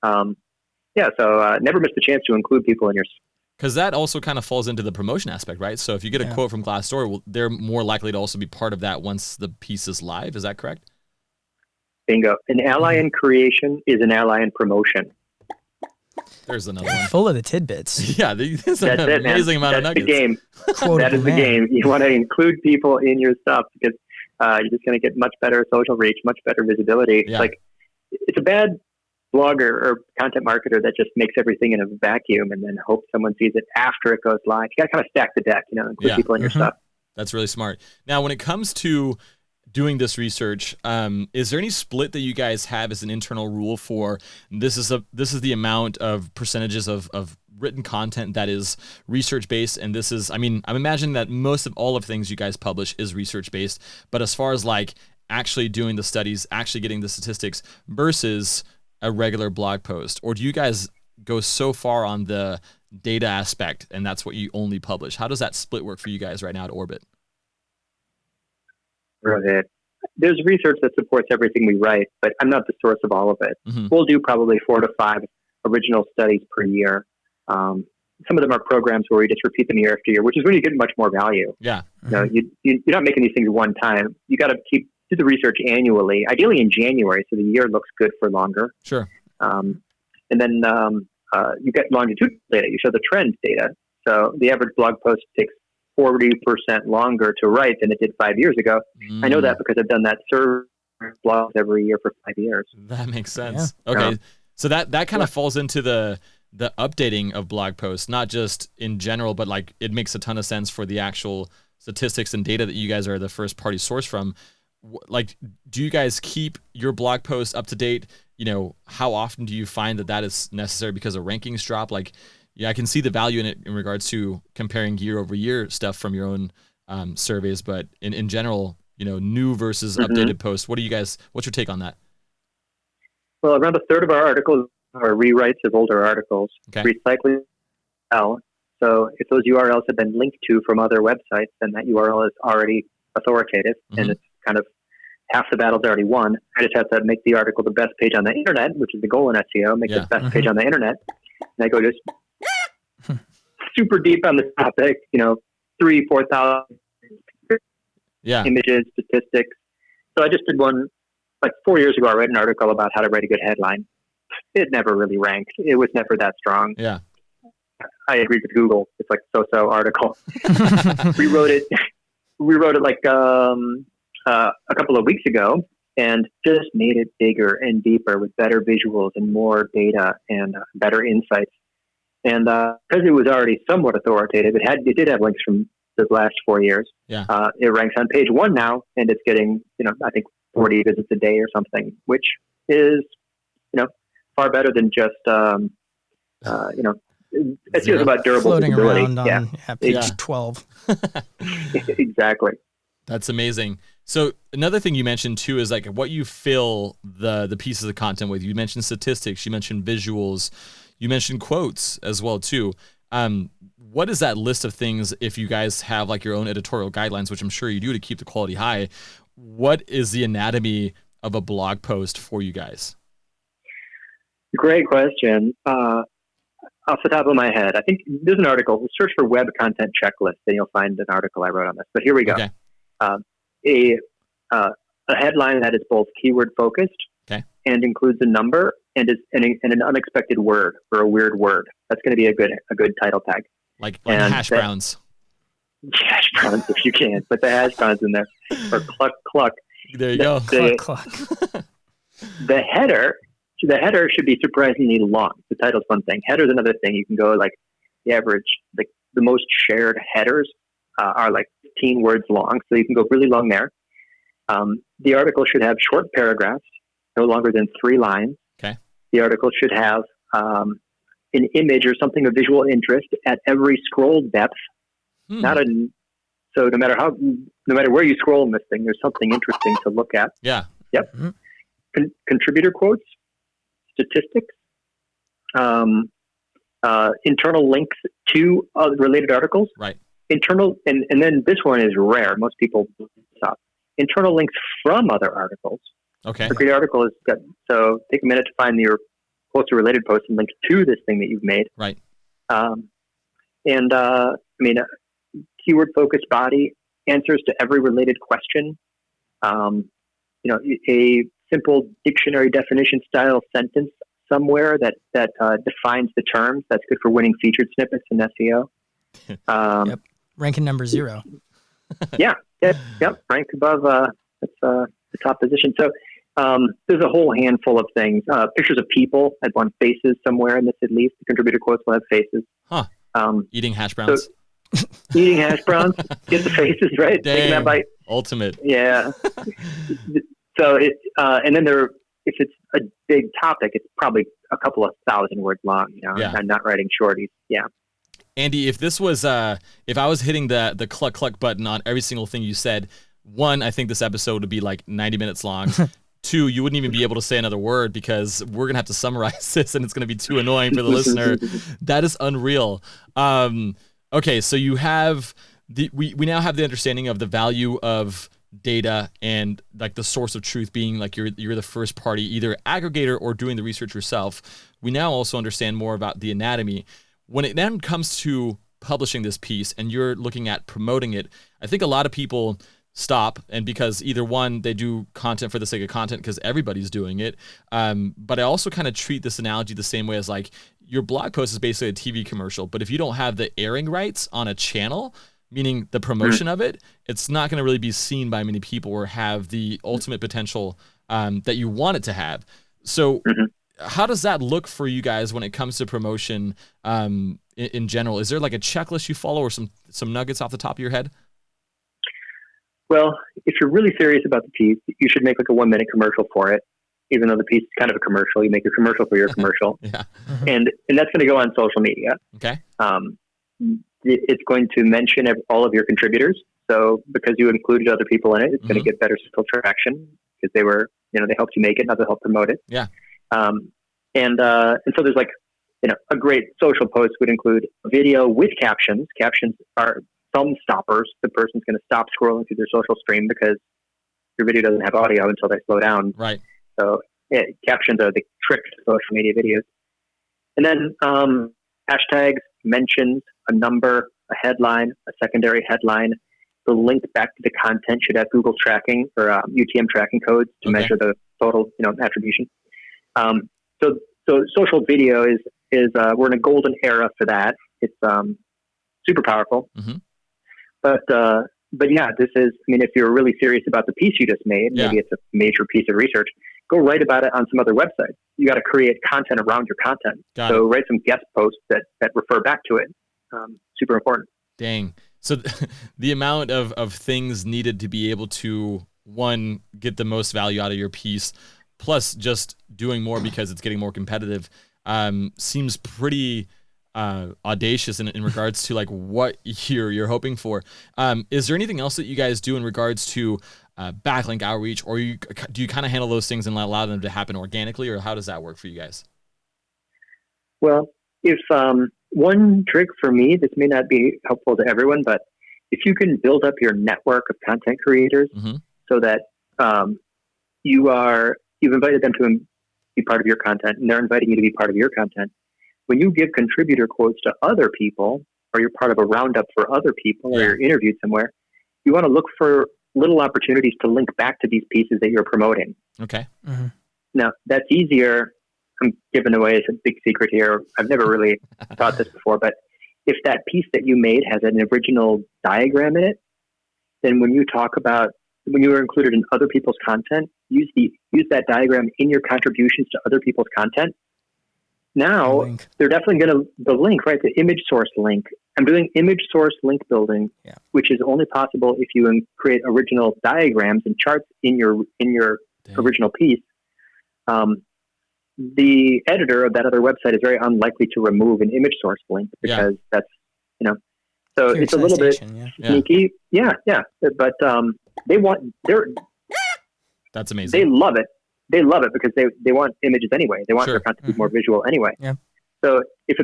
So never miss the chance to include people in your. Because that also kind of falls into the promotion aspect, right? So if you get a quote from Glassdoor, they're more likely to also be part of that once the piece is live. Is that correct? Bingo. An ally in creation is an ally in promotion. There's another one. Full of the tidbits. Yeah, that's an amazing amount of nuggets. That's the game. That is the game. You want to include people in your stuff, because you're just going to get much better social reach, much better visibility. Yeah. Like, it's a bad blogger or content marketer that just makes everything in a vacuum and then hopes someone sees it after it goes live. You got to kind of stack the deck, include people in your stuff. That's really smart. Now, when it comes to doing this research, is there any split that you guys have as an internal rule for this is the amount of percentages of written content that is research based, and this is, I'm imagining that most of all of things you guys publish is research based, but as far as like actually doing the studies, actually getting the statistics versus a regular blog post, or do you guys go so far on the data aspect and that's what you only publish? How does that split work for you guys right now at Orbit? Right. there's research that supports everything we write, but I'm not the source of all of it. Mm-hmm. We'll do probably 4 to 5 original studies per year. Some of them are programs where we just repeat them year after year, which is when you get much more value. Yeah. Mm-hmm. You're not making these things one time. You got to do the research annually, ideally in January, so the year looks good for longer. Sure. And then you get longitudinal data. You show the trend data. So the average blog post takes 40% longer to write than it did 5 years ago. I know that because I've done that survey blogs every year for 5 years. That makes sense. Yeah. Okay. So that kind of falls into the updating of blog posts, not just in general, but like it makes a ton of sense for the actual statistics and data that you guys are the first party source from. Like, do you guys keep your blog posts up to date? How often do you find that is necessary because of rankings drop? Like, yeah, I can see the value in it in regards to comparing year over year stuff from your own surveys, but in general, new versus updated posts. What's your take on that? Well, around a third of our articles are rewrites of older articles, recycling. So if those URLs have been linked to from other websites, then that URL is already authoritative, and it's kind of half the battle's already won. I just have to make the article the best page on the internet, which is the goal in SEO, make the best page on the internet. And I go just super deep on this topic, 3,000-4,000 images, statistics. So I just did one like 4 years ago. I read an article about how to write a good headline. It never really ranked. It was never that strong. Yeah. I agreed with Google. It's like so-so article. We wrote it like a couple of weeks ago and just made it bigger and deeper with better visuals and more data and better insights. And because it was already somewhat authoritative, it did have links from the last 4 years. Yeah. It ranks on page 1 now, and it's getting, I think 40 visits a day or something, which is, far better than just, it's just about durable floating visibility. around on page 12. Exactly. That's amazing. So another thing you mentioned too is like what you fill the pieces of content with. You mentioned statistics, you mentioned visuals, you mentioned quotes as well too. What is that list of things if you guys have like your own editorial guidelines, which I'm sure you do to keep the quality high? What is the anatomy of a blog post for you guys? Great question. Off the top of my head, I think there's an article, search for web content checklist, and you'll find an article I wrote on this. But here we go. Okay. A headline that is both keyword focused and includes a number and an unexpected word or a weird word. That's going to be a good title tag. Like hash browns. Hash browns, if you can. Put the hash browns in there. Or cluck, cluck. There you go. Cluck, cluck. The header should be surprisingly long. The title's one thing. Header's another thing. You can go like the average, like the most shared headers are like 15 words long. So you can go really long there. The article should have short paragraphs, no longer than 3 lines. Okay. The article should have an image or something of visual interest at every scroll depth. So no matter where you scroll in this thing, there's something interesting to look at. Yeah. Yep. Mm-hmm. Contributor quotes, statistics, internal links to related articles. Right. Internal, and then this one is rare. Most people stop. Internal links from other articles. Okay. A great article is good. So take a minute to find your closely related post and link to this thing that you've made. Right. Keyword focused body, answers to every related question. A simple dictionary definition style sentence somewhere that defines the terms. That's good for winning featured snippets in SEO. Yep. Ranking number 0. Yep. Ranked above the top position. So there's a whole handful of things. Pictures of people. I'd want faces somewhere in this at least. The contributor quotes will have faces. Huh. Eating hash browns. So, eating hash browns. Get the faces right. Dang. Taking that bite. Ultimate. Yeah. So and then if it's a big topic, it's probably a couple of 1,000 words long. I'm not writing shorties. Yeah. Andy, if this was, if I was hitting the cluck cluck button on every single thing you said, 1, I think this episode would be like 90 minutes long. 2, you wouldn't even be able to say another word because we're gonna have to summarize this, and it's gonna be too annoying for the listener. That is unreal. Okay, so you have we now have the understanding of the value of data and like the source of truth being like you're the first party either aggregator or doing the research yourself, we now also understand more about the anatomy. When it then comes to publishing this piece and you're looking at promoting it, I think a lot of people stop, and because either one, they do content for the sake of content because everybody's doing it. But I also kind of treat this analogy the same way as like your blog post is basically a TV commercial, but if you don't have the airing rights on a channel, meaning the promotion of it, it's not going to really be seen by many people or have the ultimate potential that you want it to have. So how does that look for you guys when it comes to promotion in general? Is there like a checklist you follow or some nuggets off the top of your head? Well, if you're really serious about the piece, you should make like a 1-minute commercial for it. Even though the piece is kind of a commercial, you make a commercial for your commercial. Yeah. And that's going to go on social media. Okay. It's going to mention all of your contributors. So because you included other people in it, it's going to get better social traction because they were, they helped you make it, not to help promote it. Yeah. And so there's like, a great social post would include a video with captions. Captions are thumb stoppers. The person's going to stop scrolling through their social stream because your video doesn't have audio until they slow down. Right. So captions are the trick to social media videos. And then hashtags, mentions, a number, a headline, a secondary headline. The link back to the content should have Google tracking or UTM tracking codes to measure the total, attribution. So social video is we're in a golden era for that. It's super powerful. But yeah, this is, if you're really serious about the piece you just made, maybe it's a major piece of research, go write about it on some other website. You got to create content around your content. So write some guest posts that refer back to it. Super important. Dang. So the amount of things needed to be able to, one, get the most value out of your piece, plus just doing more because it's getting more competitive, seems pretty audacious in regards to like what you're hoping for. Is there anything else that you guys do in regards to backlink outreach, or do you kind of handle those things and allow them to happen organically, or how does that work for you guys? Well, if one trick for me, this may not be helpful to everyone, but if you can build up your network of content creators so that you've invited them to be part of your content and they're inviting you to be part of your content. When you give contributor quotes to other people, or you're part of a roundup for other people, or you're interviewed somewhere, you want to look for little opportunities to link back to these pieces that you're promoting. Okay. Now, that's easier. I'm giving away a big secret here. I've never really thought this before, but if that piece that you made has an original diagram in it, then when you are included in other people's content, use that diagram in your contributions to other people's content. Now, they're definitely going to, the link, right? The image source link. I'm doing image source link building, which is only possible if you create original diagrams and charts in your original piece. The editor of that other website is very unlikely to remove an image source link because that's, so it's a little bit sneaky. Yeah. But that's amazing. They love it. They love it because they want images anyway. They want their content to be more visual anyway. Yeah. So if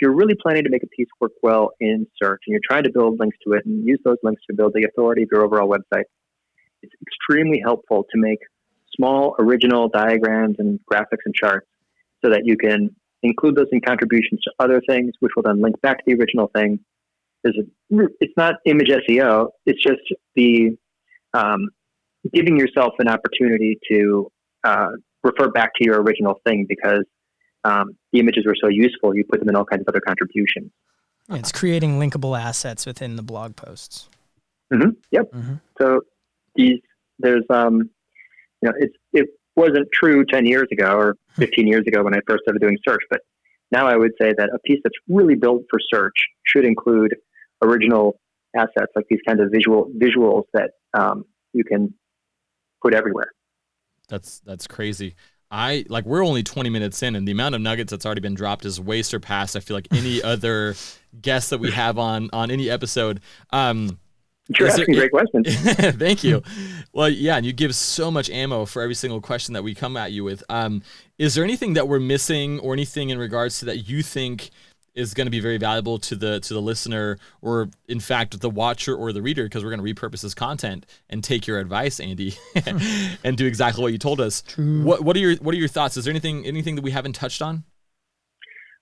you're really planning to make a piece work well in search and you're trying to build links to it and use those links to build the authority of your overall website, it's extremely helpful to make small original diagrams and graphics and charts so that you can include those in contributions to other things, which will then link back to the original thing. It's not image SEO. It's just the giving yourself an opportunity to refer back to your original thing because the images were so useful. You put them in all kinds of other contributions. It's creating linkable assets within the blog posts. Yep. So there's it wasn't true 10 years ago or 15 years ago when I first started doing search, but now I would say that a piece that's really built for search should include original assets like these kinds of visuals that you can put everywhere. That's crazy. We're only 20 minutes in, and the amount of nuggets that's already been dropped is way surpassed, I feel like, any other guest that we have on any episode. You're asking great questions. Thank you. Well, yeah, and you give so much ammo for every single question that we come at you with. Is there anything that we're missing or anything in regards to that you think is going to be very valuable to the listener, or in fact the watcher or the reader, because we're going to repurpose this content and take your advice, Andy, and do exactly what you told us. True. What are your thoughts? Is there anything that we haven't touched on?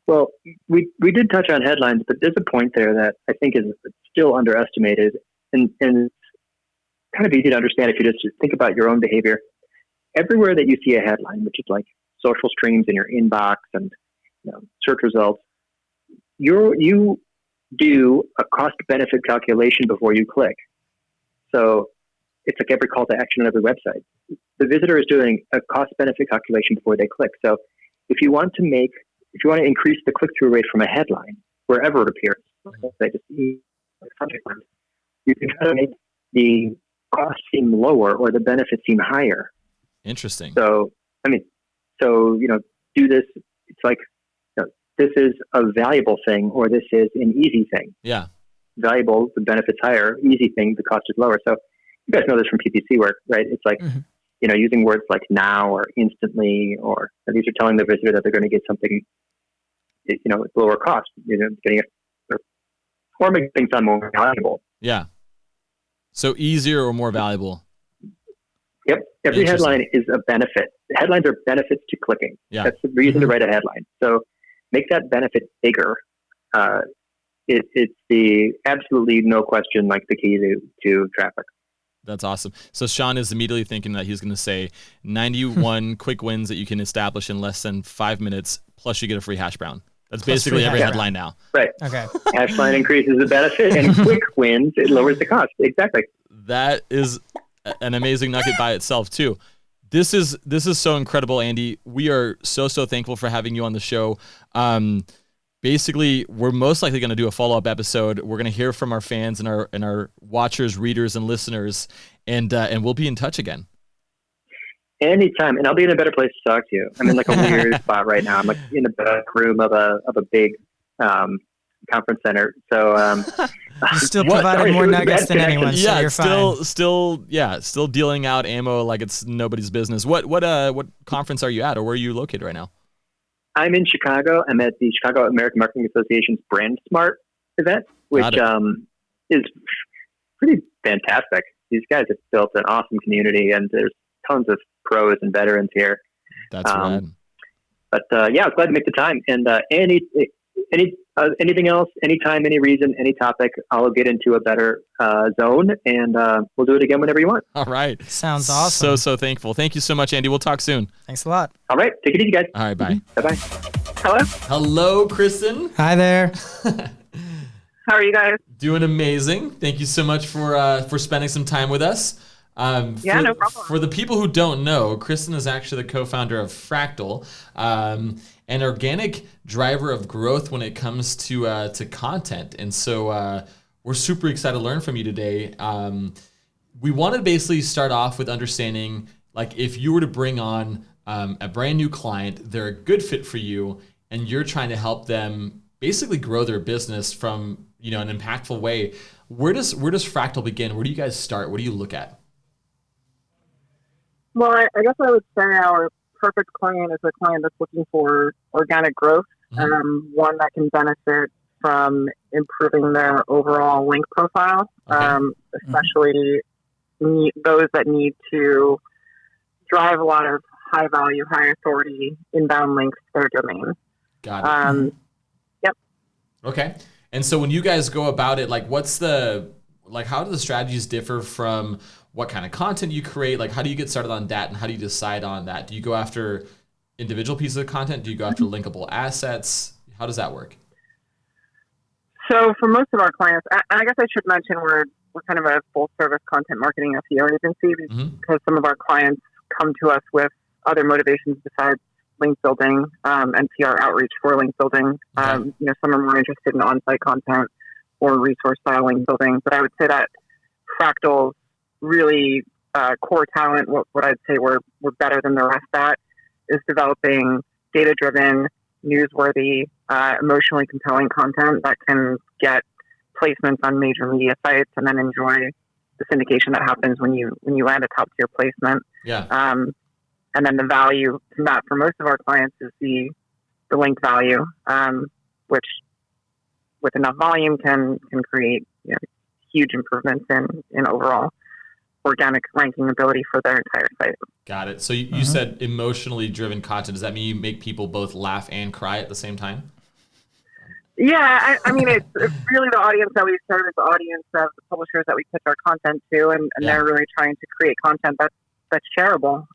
Well, we did touch on headlines, but there's a point there that I think is still underestimated, and it's kind of easy to understand if you just think about your own behavior. Everywhere that you see a headline, which is like social streams in your inbox and search results, you do a cost benefit calculation before you click. So it's like every call to action on every website. The visitor is doing a cost benefit calculation before they click. So if you want to increase the click-through rate from a headline, wherever it appears, you can try to make the cost seem lower or the benefit seem higher. Interesting. So, do this. It's like, this is a valuable thing, or this is an easy thing. Yeah. Valuable, the benefit's higher. Easy thing, the cost is lower. So you guys know this from PPC work, right? It's like, using words like now or instantly, or these are telling the visitor that they're going to get something, at lower cost, getting it, or making things sound more valuable. Yeah. So easier or more valuable. Yep. Every headline is a benefit. Headlines are benefits to clicking. Yeah. That's the reason to write a headline. So make that benefit bigger. It's the absolutely no question, like the key to traffic. That's awesome. So Sean is immediately thinking that he's going to say 91 quick wins that you can establish in less than 5 minutes, plus you get a free hash brown. That's basically every headline now. Right. Okay. Hash line increases the benefit, and quick wins, it lowers the cost. Exactly. That is an amazing nugget by itself too. This is so incredible, Andy. We are so thankful for having you on the show. Basically, we're most likely going to do a follow-up episode. We're going to hear from our fans and our watchers, readers, and listeners, and we'll be in touch again. Anytime, and I'll be in a better place to talk to you. I'm in like a weird spot right now. I'm like in the back room of a big conference center. So you still provided more nuggets than anyone. So you're fine. Still dealing out ammo like it's nobody's business. What conference are you at, or where are you located right now? I'm in Chicago. I'm at the Chicago American Marketing Association's Brand Smart event, which is pretty fantastic. These guys have built an awesome community, and there's tons of pros and veterans here. That's right. But I was glad to make the time. And anything else, anytime, any reason, any topic, I'll get into a better zone, and we'll do it again whenever you want. All right. Sounds awesome. So thankful. Thank you so much, Andy. We'll talk soon. Thanks a lot. All right. Take it easy, guys. All right. Bye. Bye-bye. Hello, Kristen. Hi there. How are you guys? Doing amazing. Thank you so much for spending some time with us. No problem. For the people who don't know, Kristen is actually the co-founder of Fractal, an organic driver of growth when it comes to content. And so we're super excited to learn from you today. We want to basically start off with understanding, like, if you were to bring on a brand new client, they're a good fit for you, and you're trying to help them basically grow their business from an impactful way. Where does Fractal begin? Where do you guys start? What do you look at? Well, I guess I would say our perfect client is a client that's looking for organic growth, one that can benefit from improving their overall link profile, especially those that need to drive a lot of high value, high authority inbound links to their domain. Got it. Yep. Okay. And so when you guys go about it, like, how do the strategies differ from what kind of content you create? Like, how do you get started on that, and how do you decide on that? Do you go after individual pieces of content? Do you go after linkable assets? How does that work? So for most of our clients, I guess I should mention we're kind of a full service content marketing SEO agency, because some of our clients come to us with other motivations besides link building and PR outreach for link building. Some are more interested in on-site content or resource style link building. But I would say that Fractal's really core talent, what I'd say we're better than the rest at, is developing data-driven, newsworthy, emotionally compelling content that can get placements on major media sites and then enjoy the syndication that happens when you land a top-tier placement. Yeah. And then the value from that for most of our clients is the link value, which with enough volume can create huge improvements in overall organic ranking ability for their entire site. Got it. So you said emotionally driven content. Does that mean you make people both laugh and cry at the same time? Yeah, I mean, it's really the audience that we serve is the audience of the publishers that we pitch our content to, and they're really trying to create content that's shareable.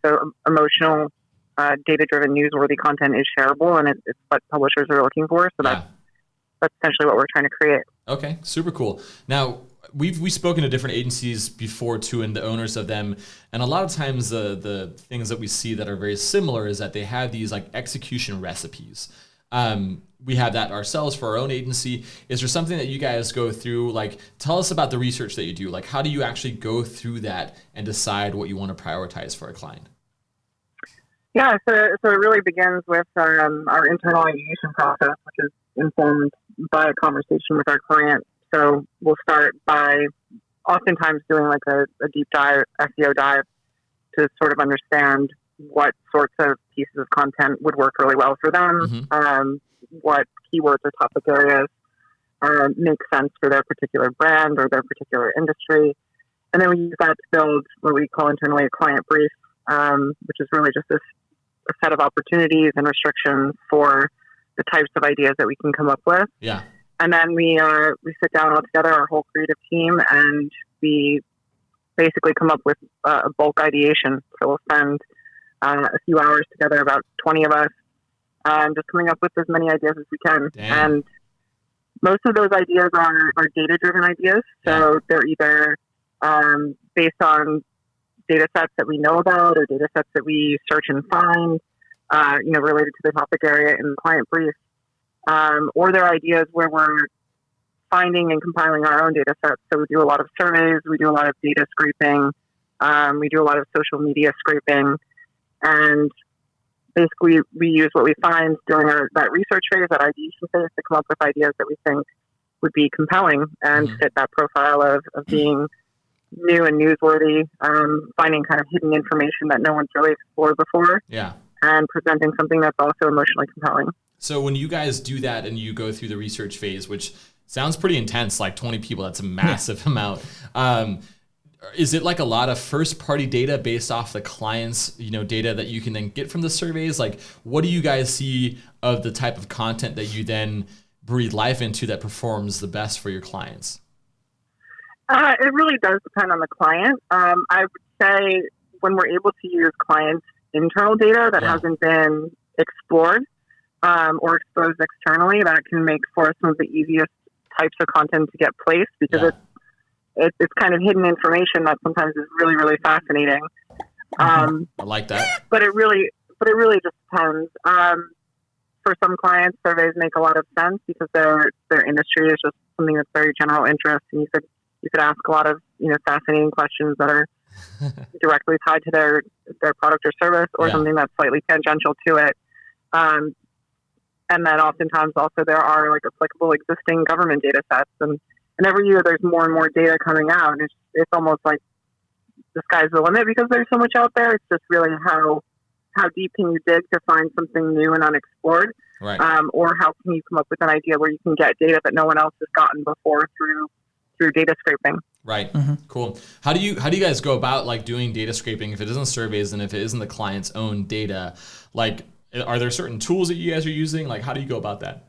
So emotional, data-driven, newsworthy content is shareable, and it's what publishers are looking for. So that's essentially what we're trying to create. Okay, super cool. Now, we've spoken to different agencies before too, and the owners of them, and a lot of times the things that we see that are very similar is that they have these like execution recipes. We have that ourselves for our own agency. Is there something that you guys go through? Like, tell us about the research that you do. Like, how do you actually go through that and decide what you want to prioritize for a client? Yeah, so it really begins with our internal ideation process, which is informed by a conversation with our client. So we'll start by oftentimes doing like a deep dive, SEO dive, to sort of understand what sorts of pieces of content would work really well for them, what keywords or topic areas make sense for their particular brand or their particular industry. And then we use that to build what we call internally a client brief, which is really just a set of opportunities and restrictions for the types of ideas that we can come up with. Yeah. And then we sit down all together, our whole creative team, and we basically come up with a bulk ideation. So we'll spend a few hours together, about 20 of us, just coming up with as many ideas as we can. Damn. And most of those ideas are data-driven ideas. So they're either based on data sets that we know about or data sets that we search and find, related to the topic area in the client brief. Or they're ideas where we're finding and compiling our own data sets. So we do a lot of surveys, we do a lot of data scraping, we do a lot of social media scraping, and basically we use what we find during that research phase, that ideation phase, to come up with ideas that we think would be compelling and fit that profile of being new and newsworthy, finding kind of hidden information that no one's really explored before, and presenting something that's also emotionally compelling. So when you guys do that and you go through the research phase, which sounds pretty intense, like 20 people, that's a massive amount. Is it like a lot of first party data based off the client's, data that you can then get from the surveys? Like, what do you guys see of the type of content that you then breathe life into that performs the best for your clients? It really does depend on the client. I would say when we're able to use clients' internal data that hasn't been explored, or exposed externally, that can make for some of the easiest types of content to get placed, because it's kind of hidden information that sometimes is really, really fascinating. I like that. But it really just depends. For some clients, surveys make a lot of sense because their industry is just something that's very general interest, and you could ask a lot of fascinating questions that are directly tied to their product or service, or something that's slightly tangential to it. And then oftentimes also there are like applicable existing government data sets, and every year there's more and more data coming out. And it's almost like the sky's the limit because there's so much out there. It's just really how deep can you dig to find something new and unexplored, right? Or how can you come up with an idea where you can get data that no one else has gotten before through data scraping. Right. Cool. How do you guys go about like doing data scraping if it isn't surveys and if it isn't the client's own data? Like, are there certain tools that you guys are using? Like, how do you go about that?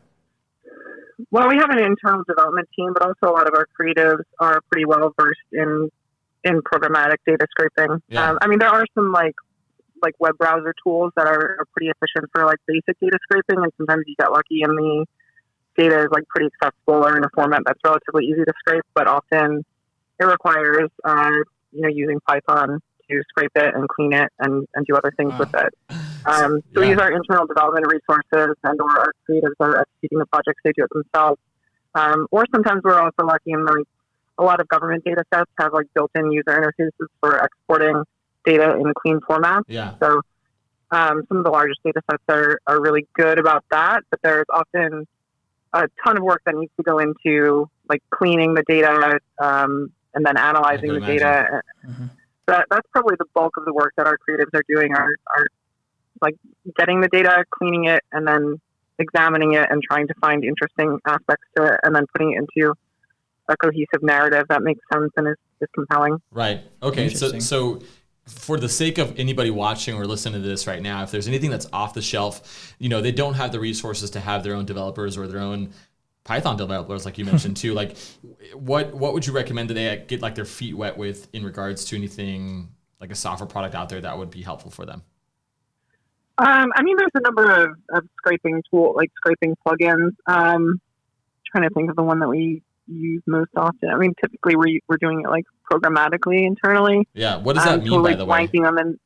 Well, we have an internal development team, but also a lot of our creatives are pretty well versed in programmatic data scraping. Yeah. There are some like web browser tools that are pretty efficient for like basic data scraping, and sometimes you get lucky and the data is like pretty accessible or in a format that's relatively easy to scrape, but often it requires using Python to scrape it and clean it and do other things with it. So we use our internal development resources, and or our creatives are executing the projects, they do it themselves. Or sometimes we're also lucky in like a lot of government data sets have like built-in user interfaces for exporting data in a clean format. Yeah. So some of the largest data sets are really good about that, but there's often a ton of work that needs to go into like cleaning the data and then analyzing the data. That's probably the bulk of the work that our creatives are doing are like getting the data, cleaning it, and then examining it and trying to find interesting aspects to it, and then putting it into a cohesive narrative that makes sense and is compelling. Right. Okay. So for the sake of anybody watching or listening to this right now, if there's anything that's off the shelf, they don't have the resources to have their own developers or their own Python developers, like you mentioned too. Like, what would you recommend that they get like their feet wet with in regards to anything like a software product out there that would be helpful for them? There's a number of scraping scraping plugins. Trying to think of the one that we use most often. Typically we're doing it like programmatically internally. Yeah. What does that mean, by the way? Them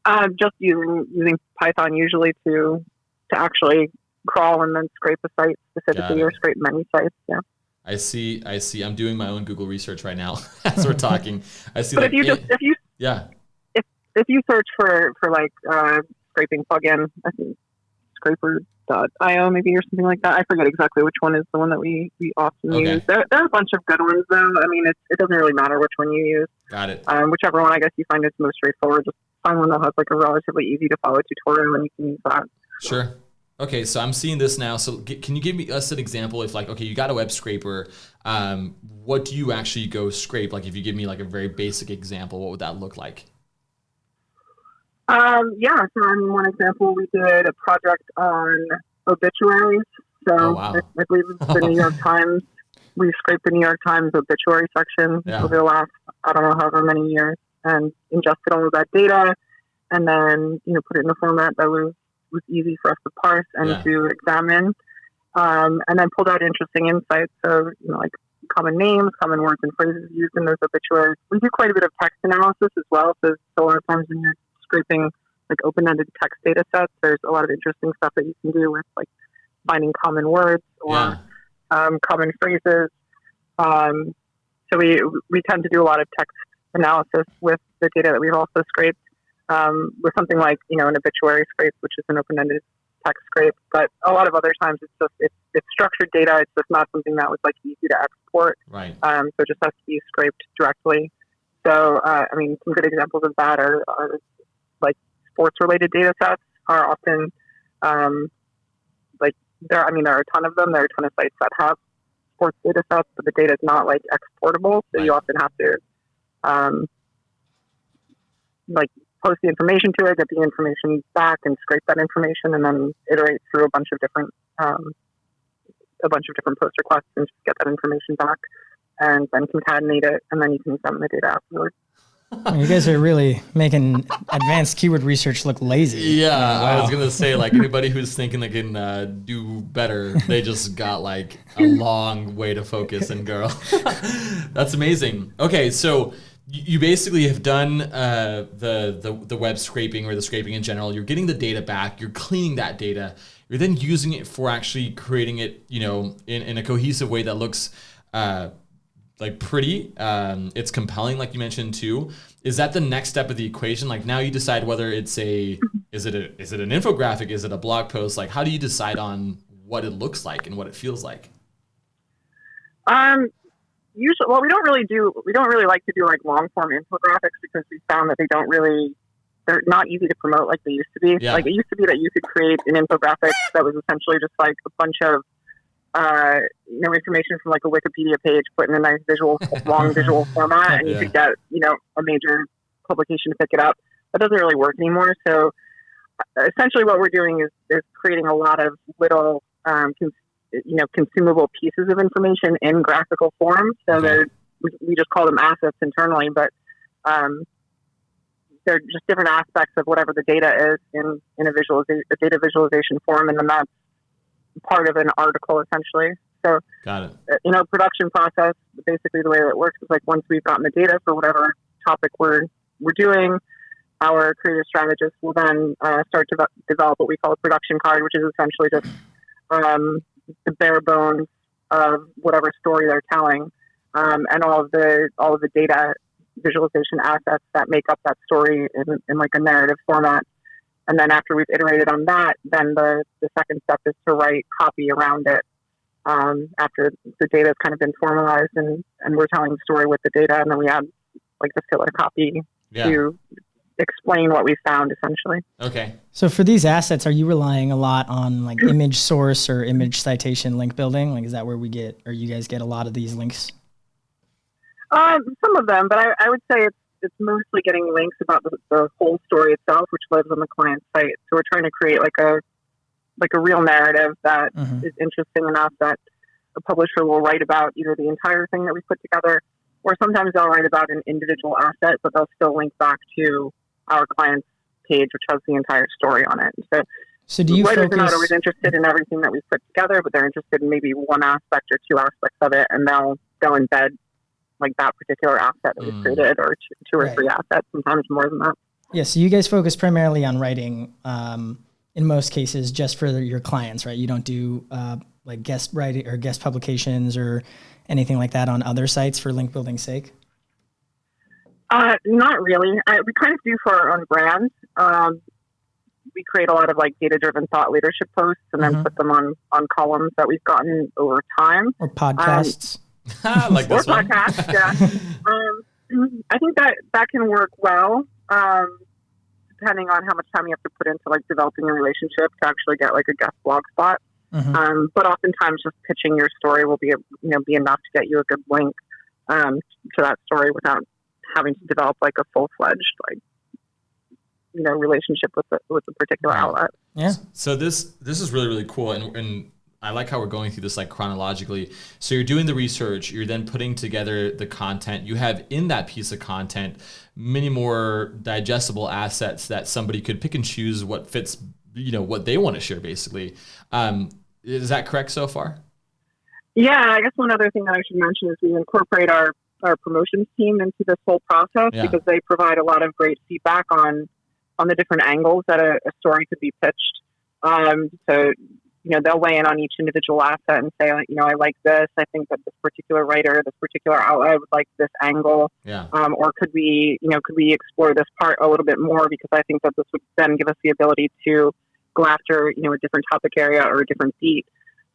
and just using Python usually to actually crawl and then scrape a site specifically or scrape many sites. Yeah. I see. I'm doing my own Google research right now as we're talking. I see. But if you search for like scraping plugin, I think scraper.io maybe or something like that. I forget exactly which one is the one that we often use. There are a bunch of good ones though. It doesn't really matter which one you use. Got it. Whichever one I guess you find is most straightforward. Just find one that has like a relatively easy to follow tutorial and you can use that. Sure. Okay, so I'm seeing this now. So can you give us an example if you got a web scraper, what do you actually go scrape? Like if you give me like a very basic example, what would that look like? One example, we did a project on obituaries. So I believe it's the New York Times. We scraped the New York Times obituary section over the last, however many years, and ingested all of that data, and then, put it in a format that was easy for us to parse and to examine, and then pulled out interesting insights. So, like common names, common words and phrases used in those obituaries. We do quite a bit of text analysis as well. So a lot of times when you're scraping like open-ended text data sets, there's a lot of interesting stuff that you can do with like finding common words or common phrases. So we tend to do a lot of text analysis with the data that we've also scraped. With something like, an obituary scrape, which is an open-ended text scrape. But a lot of other times it's structured data. It's just not something that was like easy to export. Right. So it just has to be scraped directly. So, some good examples of that are like sports-related data sets are often, there are a ton of them. There are a ton of sites that have sports data sets, but the data is not like exportable. So you often have to, post the information to it, get the information back, and scrape that information, and then iterate through a bunch of different post requests and just get that information back, and then concatenate it, and then you can examine the data afterwards. You guys are really making advanced keyword research look lazy. Yeah, wow. I was gonna say anybody who's thinking they can do better, they just got like a long way to focus and go. That's amazing. Okay, so you basically have done the web scraping or the scraping in general. You're getting the data back. You're cleaning that data. You're then using it for actually creating it, in a cohesive way that looks pretty. It's compelling, like you mentioned too. Is that the next step of the equation? Like now you decide whether is it an infographic? Is it a blog post? Like how do you decide on what it looks like and what it feels like? Usually, we don't really like to do like long form infographics because we found that they're not easy to promote like they used to be. Yeah. Like it used to be that you could create an infographic that was essentially just like a bunch of, information from like a Wikipedia page put in a nice long visual format, and you could get, a major publication to pick it up. That doesn't really work anymore. So essentially what we're doing is creating a lot of little, consumable pieces of information in graphical form. So we just call them assets internally, but they're just different aspects of whatever the data is in a data visualization form, and then that's part of an article essentially. So, got it. Production process, basically the way that it works is like once we've gotten the data for whatever topic we're doing, our creative strategist will then start to develop what we call a production card, which is essentially just the bare bones of whatever story they're telling, and all of the data visualization assets that make up that story in like a narrative format. And then after we've iterated on that, then the second step is to write copy around it. After the data has kind of been formalized and we're telling the story with the data, and then we add like the filler copy to explain what we found essentially. Okay. So for these assets, are you relying a lot on like image source or image citation link building? Like, is that where we get, or you guys get a lot of these links? Some of them, but I would say it's mostly getting links about the whole story itself, which lives on the client site. So we're trying to create like a real narrative that is interesting enough that a publisher will write about either the entire thing that we put together, or sometimes they'll write about an individual asset, but they'll still link back to our client's page, which has the entire story on it. So do you writers focus... are not always interested in everything that we put together, but they're interested in maybe one aspect or two aspects of it, and they'll embed like that particular asset that we've created, or two or three assets, sometimes more than that. Yeah, so you guys focus primarily on writing, in most cases, just for your clients, right? You don't do like guest writing or guest publications or anything like that on other sites for link building's sake? Not really. We kind of do for our own brand. We create a lot of like data-driven thought leadership posts and then put them on columns that we've gotten over time. Or podcasts. Like this or one. podcasts, yeah. I think that can work well, depending on how much time you have to put into like developing a relationship to actually get like a guest blog spot. But oftentimes just pitching your story will be enough to get you a good link to that story without having to develop like a full-fledged relationship with a particular outlet. Yeah. So this is really, really cool, and I like how we're going through this like chronologically. So you're doing the research, you're then putting together the content. You have in that piece of content many more digestible assets that somebody could pick and choose what fits, what they want to share basically. Is that correct so far? Yeah, I guess one other thing that I should mention is we incorporate our promotions team into this whole process because they provide a lot of great feedback on the different angles that a story could be pitched. So they'll weigh in on each individual asset and say, I like this. I think that this particular writer, this particular outlet would like this angle. Yeah. Or could we explore this part a little bit more, because I think that this would then give us the ability to go after, a different topic area or a different beat.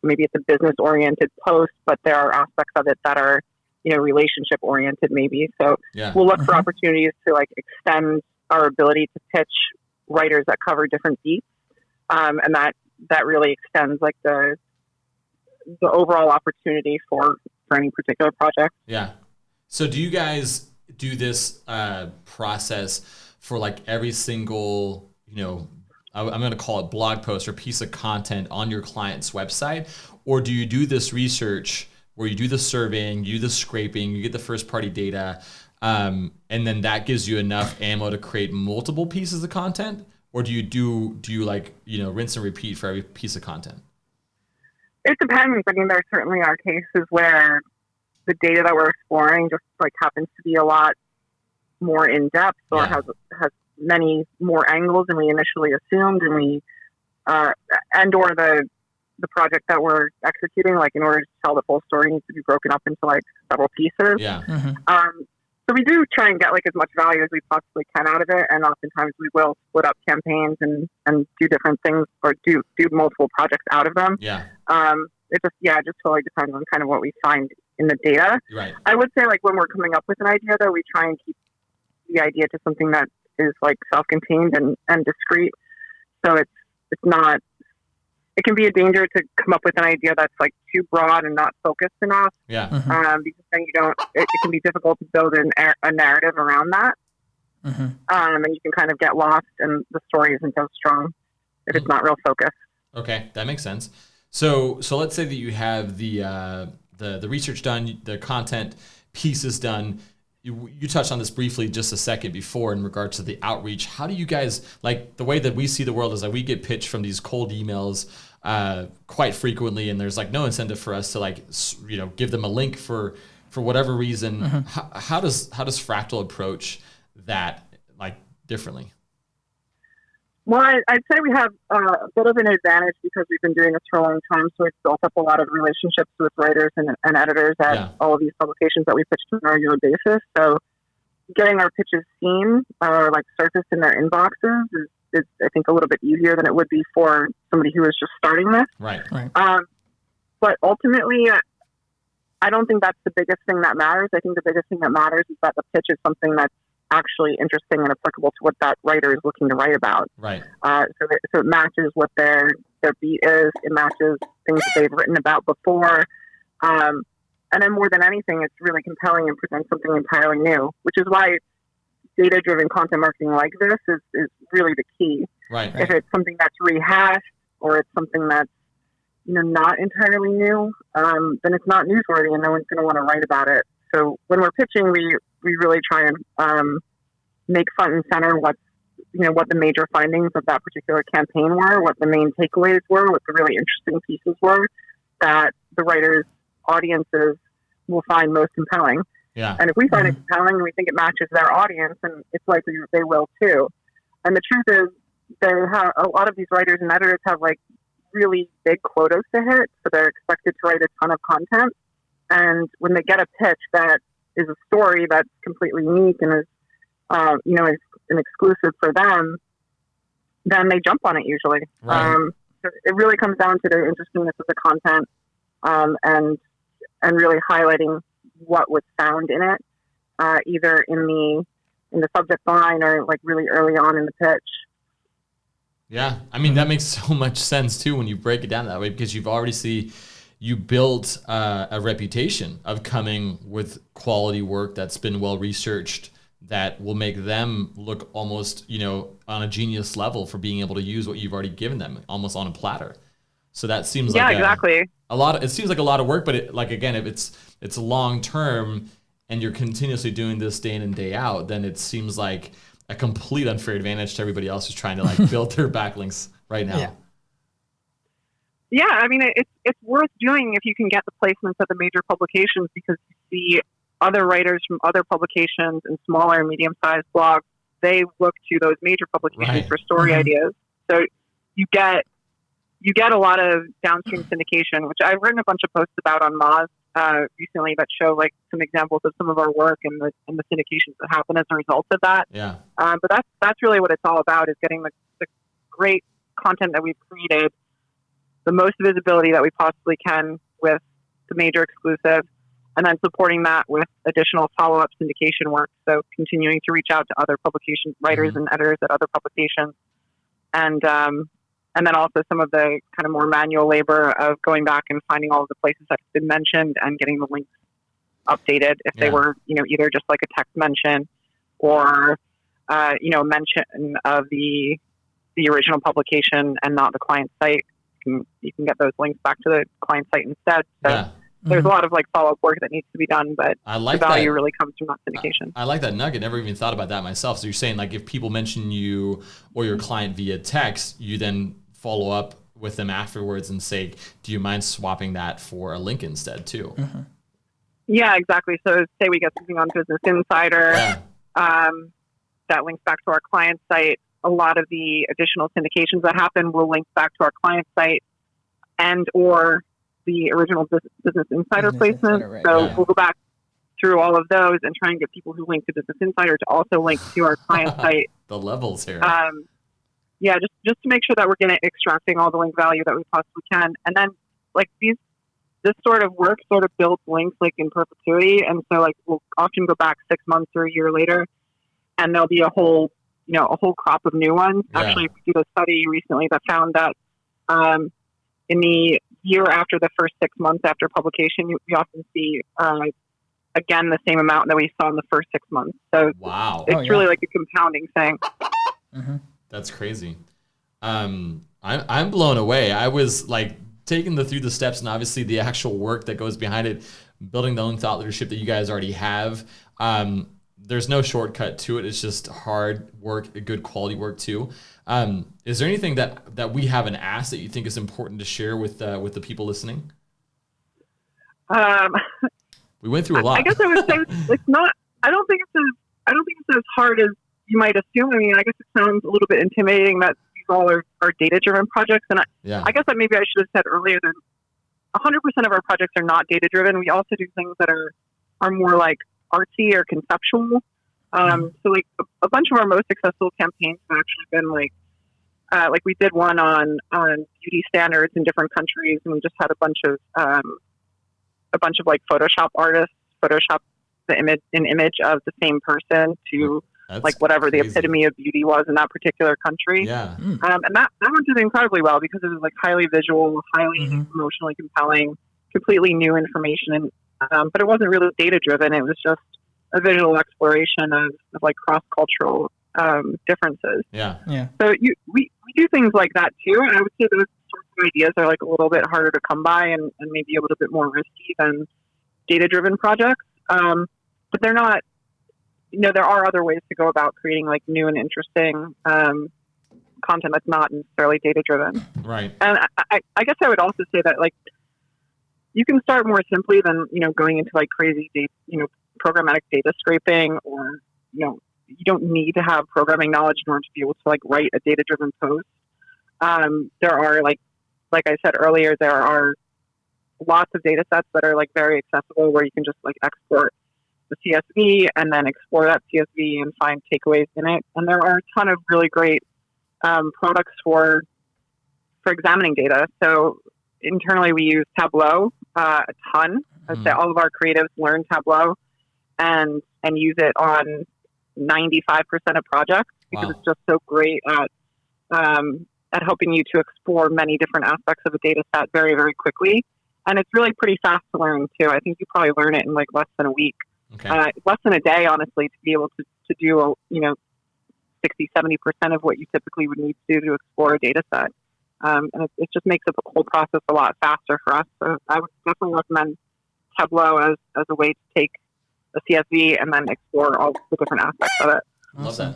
Maybe it's a business oriented post, but there are aspects of it that are, relationship oriented maybe. So we'll look for opportunities to like extend our ability to pitch writers that cover different beats. And that really extends like the overall opportunity for any particular project. Yeah. So do you guys do this process for like every single, I'm going to call it blog post or piece of content on your client's website? Or do you do this research where you do the surveying, you do the scraping, you get the first party data, and then that gives you enough ammo to create multiple pieces of content? Or do you like, rinse and repeat for every piece of content? It depends. I mean, there certainly are cases where the data that we're exploring just like happens to be a lot more in depth or has many more angles than we initially assumed, and we or the project that we're executing, like in order to tell the full story, needs to be broken up into like several pieces. Yeah. So we do try and get like as much value as we possibly can out of it, and oftentimes we will split up campaigns and do different things or do multiple projects out of them. Yeah. It just totally depends on kind of what we find in the data. Right. I would say like when we're coming up with an idea, though, we try and keep the idea to something that is like self-contained and discrete. So it's not. It can be a danger to come up with an idea that's like too broad and not focused enough. Yeah. Because then it can be difficult to build a narrative around that. And you can kind of get lost and the story isn't so strong if it's not real focused. Okay. That makes sense. So let's say that you have the research done, the content pieces done. You touched on this briefly just a second before in regards to the outreach. How do you guys, like the way that we see the world is that we get pitched from these cold emails quite frequently, and there's like no incentive for us to like, give them a link for whatever reason. How does Fractal approach that like differently? Well, I'd say we have a bit of an advantage because we've been doing this for a long time. So we've built up a lot of relationships with writers and editors at all of these publications that we pitch on a regular basis. So getting our pitches seen or like surfaced in their inboxes is I think, a little bit easier than it would be for somebody who is just starting this. Right. But ultimately, I don't think that's the biggest thing that matters. I think the biggest thing that matters is that the pitch is something that's actually interesting and applicable to what that writer is looking to write about. Right. So it matches what their beat is. It matches things that they've written about before. And then more than anything, it's really compelling and presents something entirely new, which is why data-driven content marketing like this is really the key. Right. If it's something that's rehashed or it's something that's not entirely new, then it's not newsworthy and no one's going to want to write about it. So when we're pitching, we really try and make front and center what the major findings of that particular campaign were, what the main takeaways were, what the really interesting pieces were that the writers' audiences will find most compelling. Yeah. And if we find it compelling and we think it matches their audience, and it's likely that they will too. And the truth is, they have a lot of these writers and editors have like really big quotas to hit, so they're expected to write a ton of content. And when they get a pitch that is a story that's completely unique and is an exclusive for them, then they jump on it usually. Right. So it really comes down to the interestingness of the content, and really highlighting what was found in it, either in the subject line or like really early on in the pitch. Yeah, I mean, that makes so much sense too when you break it down that way, because you've already you built a reputation of coming with quality work that's been well researched, that will make them look almost, on a genius level for being able to use what you've already given them, almost on a platter. So that seems like exactly. It seems like a lot of work, but if it's long term and you're continuously doing this day in and day out, then it seems like a complete unfair advantage to everybody else who's trying to build their backlinks right now. Yeah, I mean, it's worth doing if you can get the placements at the major publications, because you see other writers from other publications and smaller and medium-sized blogs, they look to those major publications for story ideas. So you get a lot of downstream syndication, which I've written a bunch of posts about on Moz recently that show some examples of some of our work and the syndications that happen as a result of that. Yeah. But that's really what it's all about, is getting the great content that we've created, the most visibility that we possibly can with the major exclusive, and then supporting that with additional follow-up syndication work. So continuing to reach out to other publication writers and editors at other publications, and then also some of the kind of more manual labor of going back and finding all of the places that have been mentioned and getting the links updated if they were, either just like a text mention or, mention of the original publication and not the client site. You can get those links back to the client site instead. So there's a lot of follow-up work that needs to be done, but the value really comes from that syndication. I like that nugget. Never even thought about that myself. So you're saying if people mention you or your client via text, you then follow up with them afterwards and say, do you mind swapping that for a link instead too? Mm-hmm. Yeah, exactly. So say we get something on Business Insider, that links back to our client site. A lot of the additional syndications that happen will link back to our client site and or the original Business Insider placement. So we'll go back through all of those and try and get people who link to Business Insider to also link to our client site. The levels here. Just to make sure that we're extracting all the link value that we possibly can. And then this sort of work sort of builds links in perpetuity. And so we'll often go back 6 months or a year later, and there'll be a whole crop of new ones. Yeah. Actually, we did a study recently that found that in the year after the first 6 months after publication, we often see again the same amount that we saw in the first 6 months. So it's really like a compounding thing. Mm-hmm. That's crazy. I'm blown away. I was taking through the steps and obviously the actual work that goes behind it, building the own thought leadership that you guys already have. There's no shortcut to it. It's just hard work, good quality work too. Is there anything that we haven't asked that you think is important to share with the people listening? We went through a lot. I guess I would say it's not. I don't think it's as hard as you might assume. I mean, I guess it sounds a little bit intimidating that these all are data-driven projects, and I guess that maybe I should have said earlier that 100% of our projects are not data-driven. We also do things that are more artsy or conceptual. So a bunch of our most successful campaigns have actually been we did one on beauty standards in different countries, and we just had a bunch of Photoshop artists Photoshop an image of the same person to like whatever crazy. the epitome of beauty was in that particular country. Yeah. And that went did incredibly well because it was like highly visual, highly emotionally compelling, completely new information. And but it wasn't really data driven. It was just a visual exploration of like cross-cultural differences. Yeah. So we do things like that too. And I would say those sorts of ideas are like a little bit harder to come by and maybe a little bit more risky than data-driven projects. But they're not, there are other ways to go about creating like new and interesting content that's not necessarily data-driven. Right. And I guess I would also say that like you can start more simply than, going into like crazy, programmatic data scraping, or, you don't need to have programming knowledge in order to be able to like write a data-driven post. There are like I said earlier, there are lots of data sets that are like very accessible where you can just like export the CSV and then explore that CSV and find takeaways in it. And there are a ton of really great products for examining data. So internally we use Tableau a ton. I'd say all of our creatives learn Tableau and use it on 95% of projects because it's just so great at helping you to explore many different aspects of a data set very, very quickly. And it's really pretty fast to learn too. I think you probably learn it in like less than a week. Okay. Less than a day, honestly, to be able to do, 60, 70% of what you typically would need to do to explore a data set. And it just makes the whole process a lot faster for us. So I would definitely recommend Tableau as a way to take a CSV and then explore all the different aspects of it. Love that.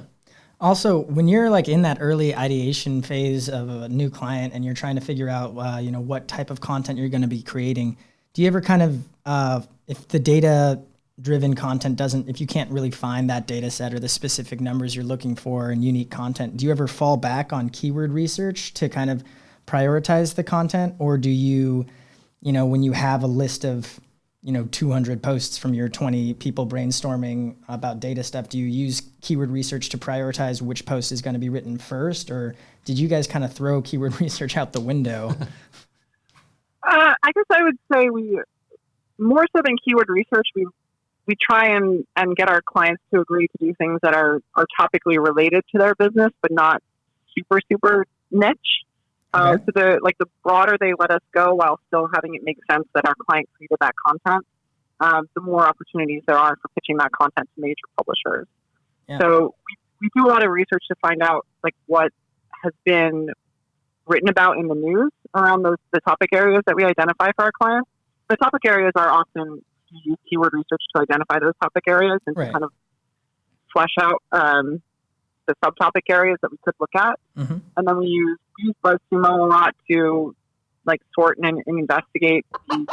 Also, when you're like in that early ideation phase of a new client and you're trying to figure out, what type of content you're going to be creating, do you ever kind of, if the data-driven content if you can't really find that data set or the specific numbers you're looking for and unique content, do you ever fall back on keyword research to kind of prioritize the content? Or do you, when you have a list of 200 posts from your 20 people brainstorming about data stuff, do you use keyword research to prioritize which post is going to be written first? Or did you guys kind of throw keyword research out the window? I guess I would say we, more so than keyword research, we try and get our clients to agree to do things that are topically related to their business, but not super, super niche. Okay. So the broader they let us go while still having it make sense that our client created that content, the more opportunities there are for pitching that content to major publishers. Yeah. So we do a lot of research to find out like what has been written about in the news around the topic areas that we identify for our clients. The topic areas are often use keyword research to identify those topic areas and to kind of flesh out the subtopic areas that we could look at. Mm-hmm. And then we use BuzzSumo a lot to like sort and investigate the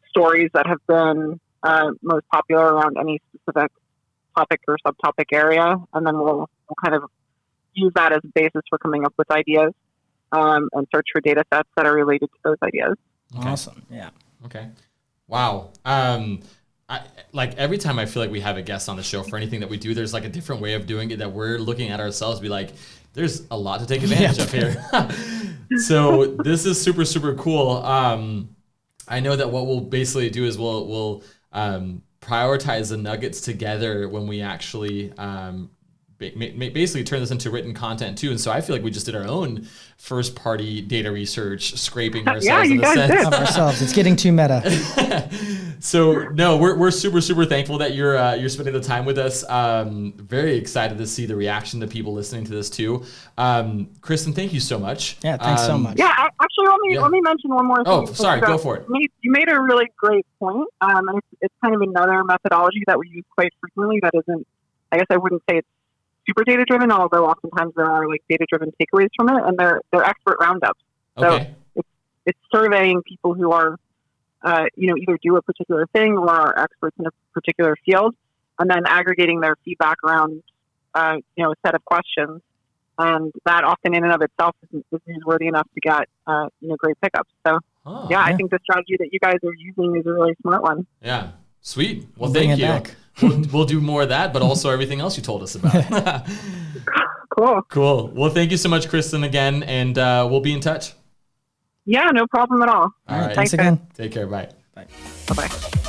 stories that have been most popular around any specific topic or subtopic area. And then we'll kind of use that as a basis for coming up with ideas and search for data sets that are related to those ideas. Okay. Awesome. Yeah. Okay. Wow. Like every time I feel like we have a guest on the show for anything that we do, there's like a different way of doing it that we're looking at ourselves, be like, there's a lot to take advantage of here. So this is super, super cool. I know that what we'll basically do is we'll prioritize the nuggets together when we actually basically turn this into written content too. And so I feel like we just did our own first party data research, scraping ourselves in a sense of ourselves. It's getting too meta. So no, we're super, super thankful that you're spending the time with us. Very excited to see the reaction to people listening to this too. Kristen, thank you so much. Yeah, thanks so much. Yeah, actually, let me mention one more thing. Oh, sorry, go for it. You made a really great point. And it's kind of another methodology that we use quite frequently that isn't, I guess I wouldn't say it's super data driven, although oftentimes there are like data driven takeaways from it, and they're expert roundups. Okay. So it's surveying people who are either do a particular thing or are experts in a particular field, and then aggregating their feedback around a set of questions, and that often in and of itself is newsworthy enough to get great pickups. So I think the strategy that you guys are using is a really smart one. Yeah. Sweet. Well, Bring thank it you. back. We'll do more of that, but also everything else you told us about. Cool. Well, thank you so much, Kristen, again, and we'll be in touch. Yeah, no problem at all. All right. Thanks again. Take care. Bye. Bye-bye.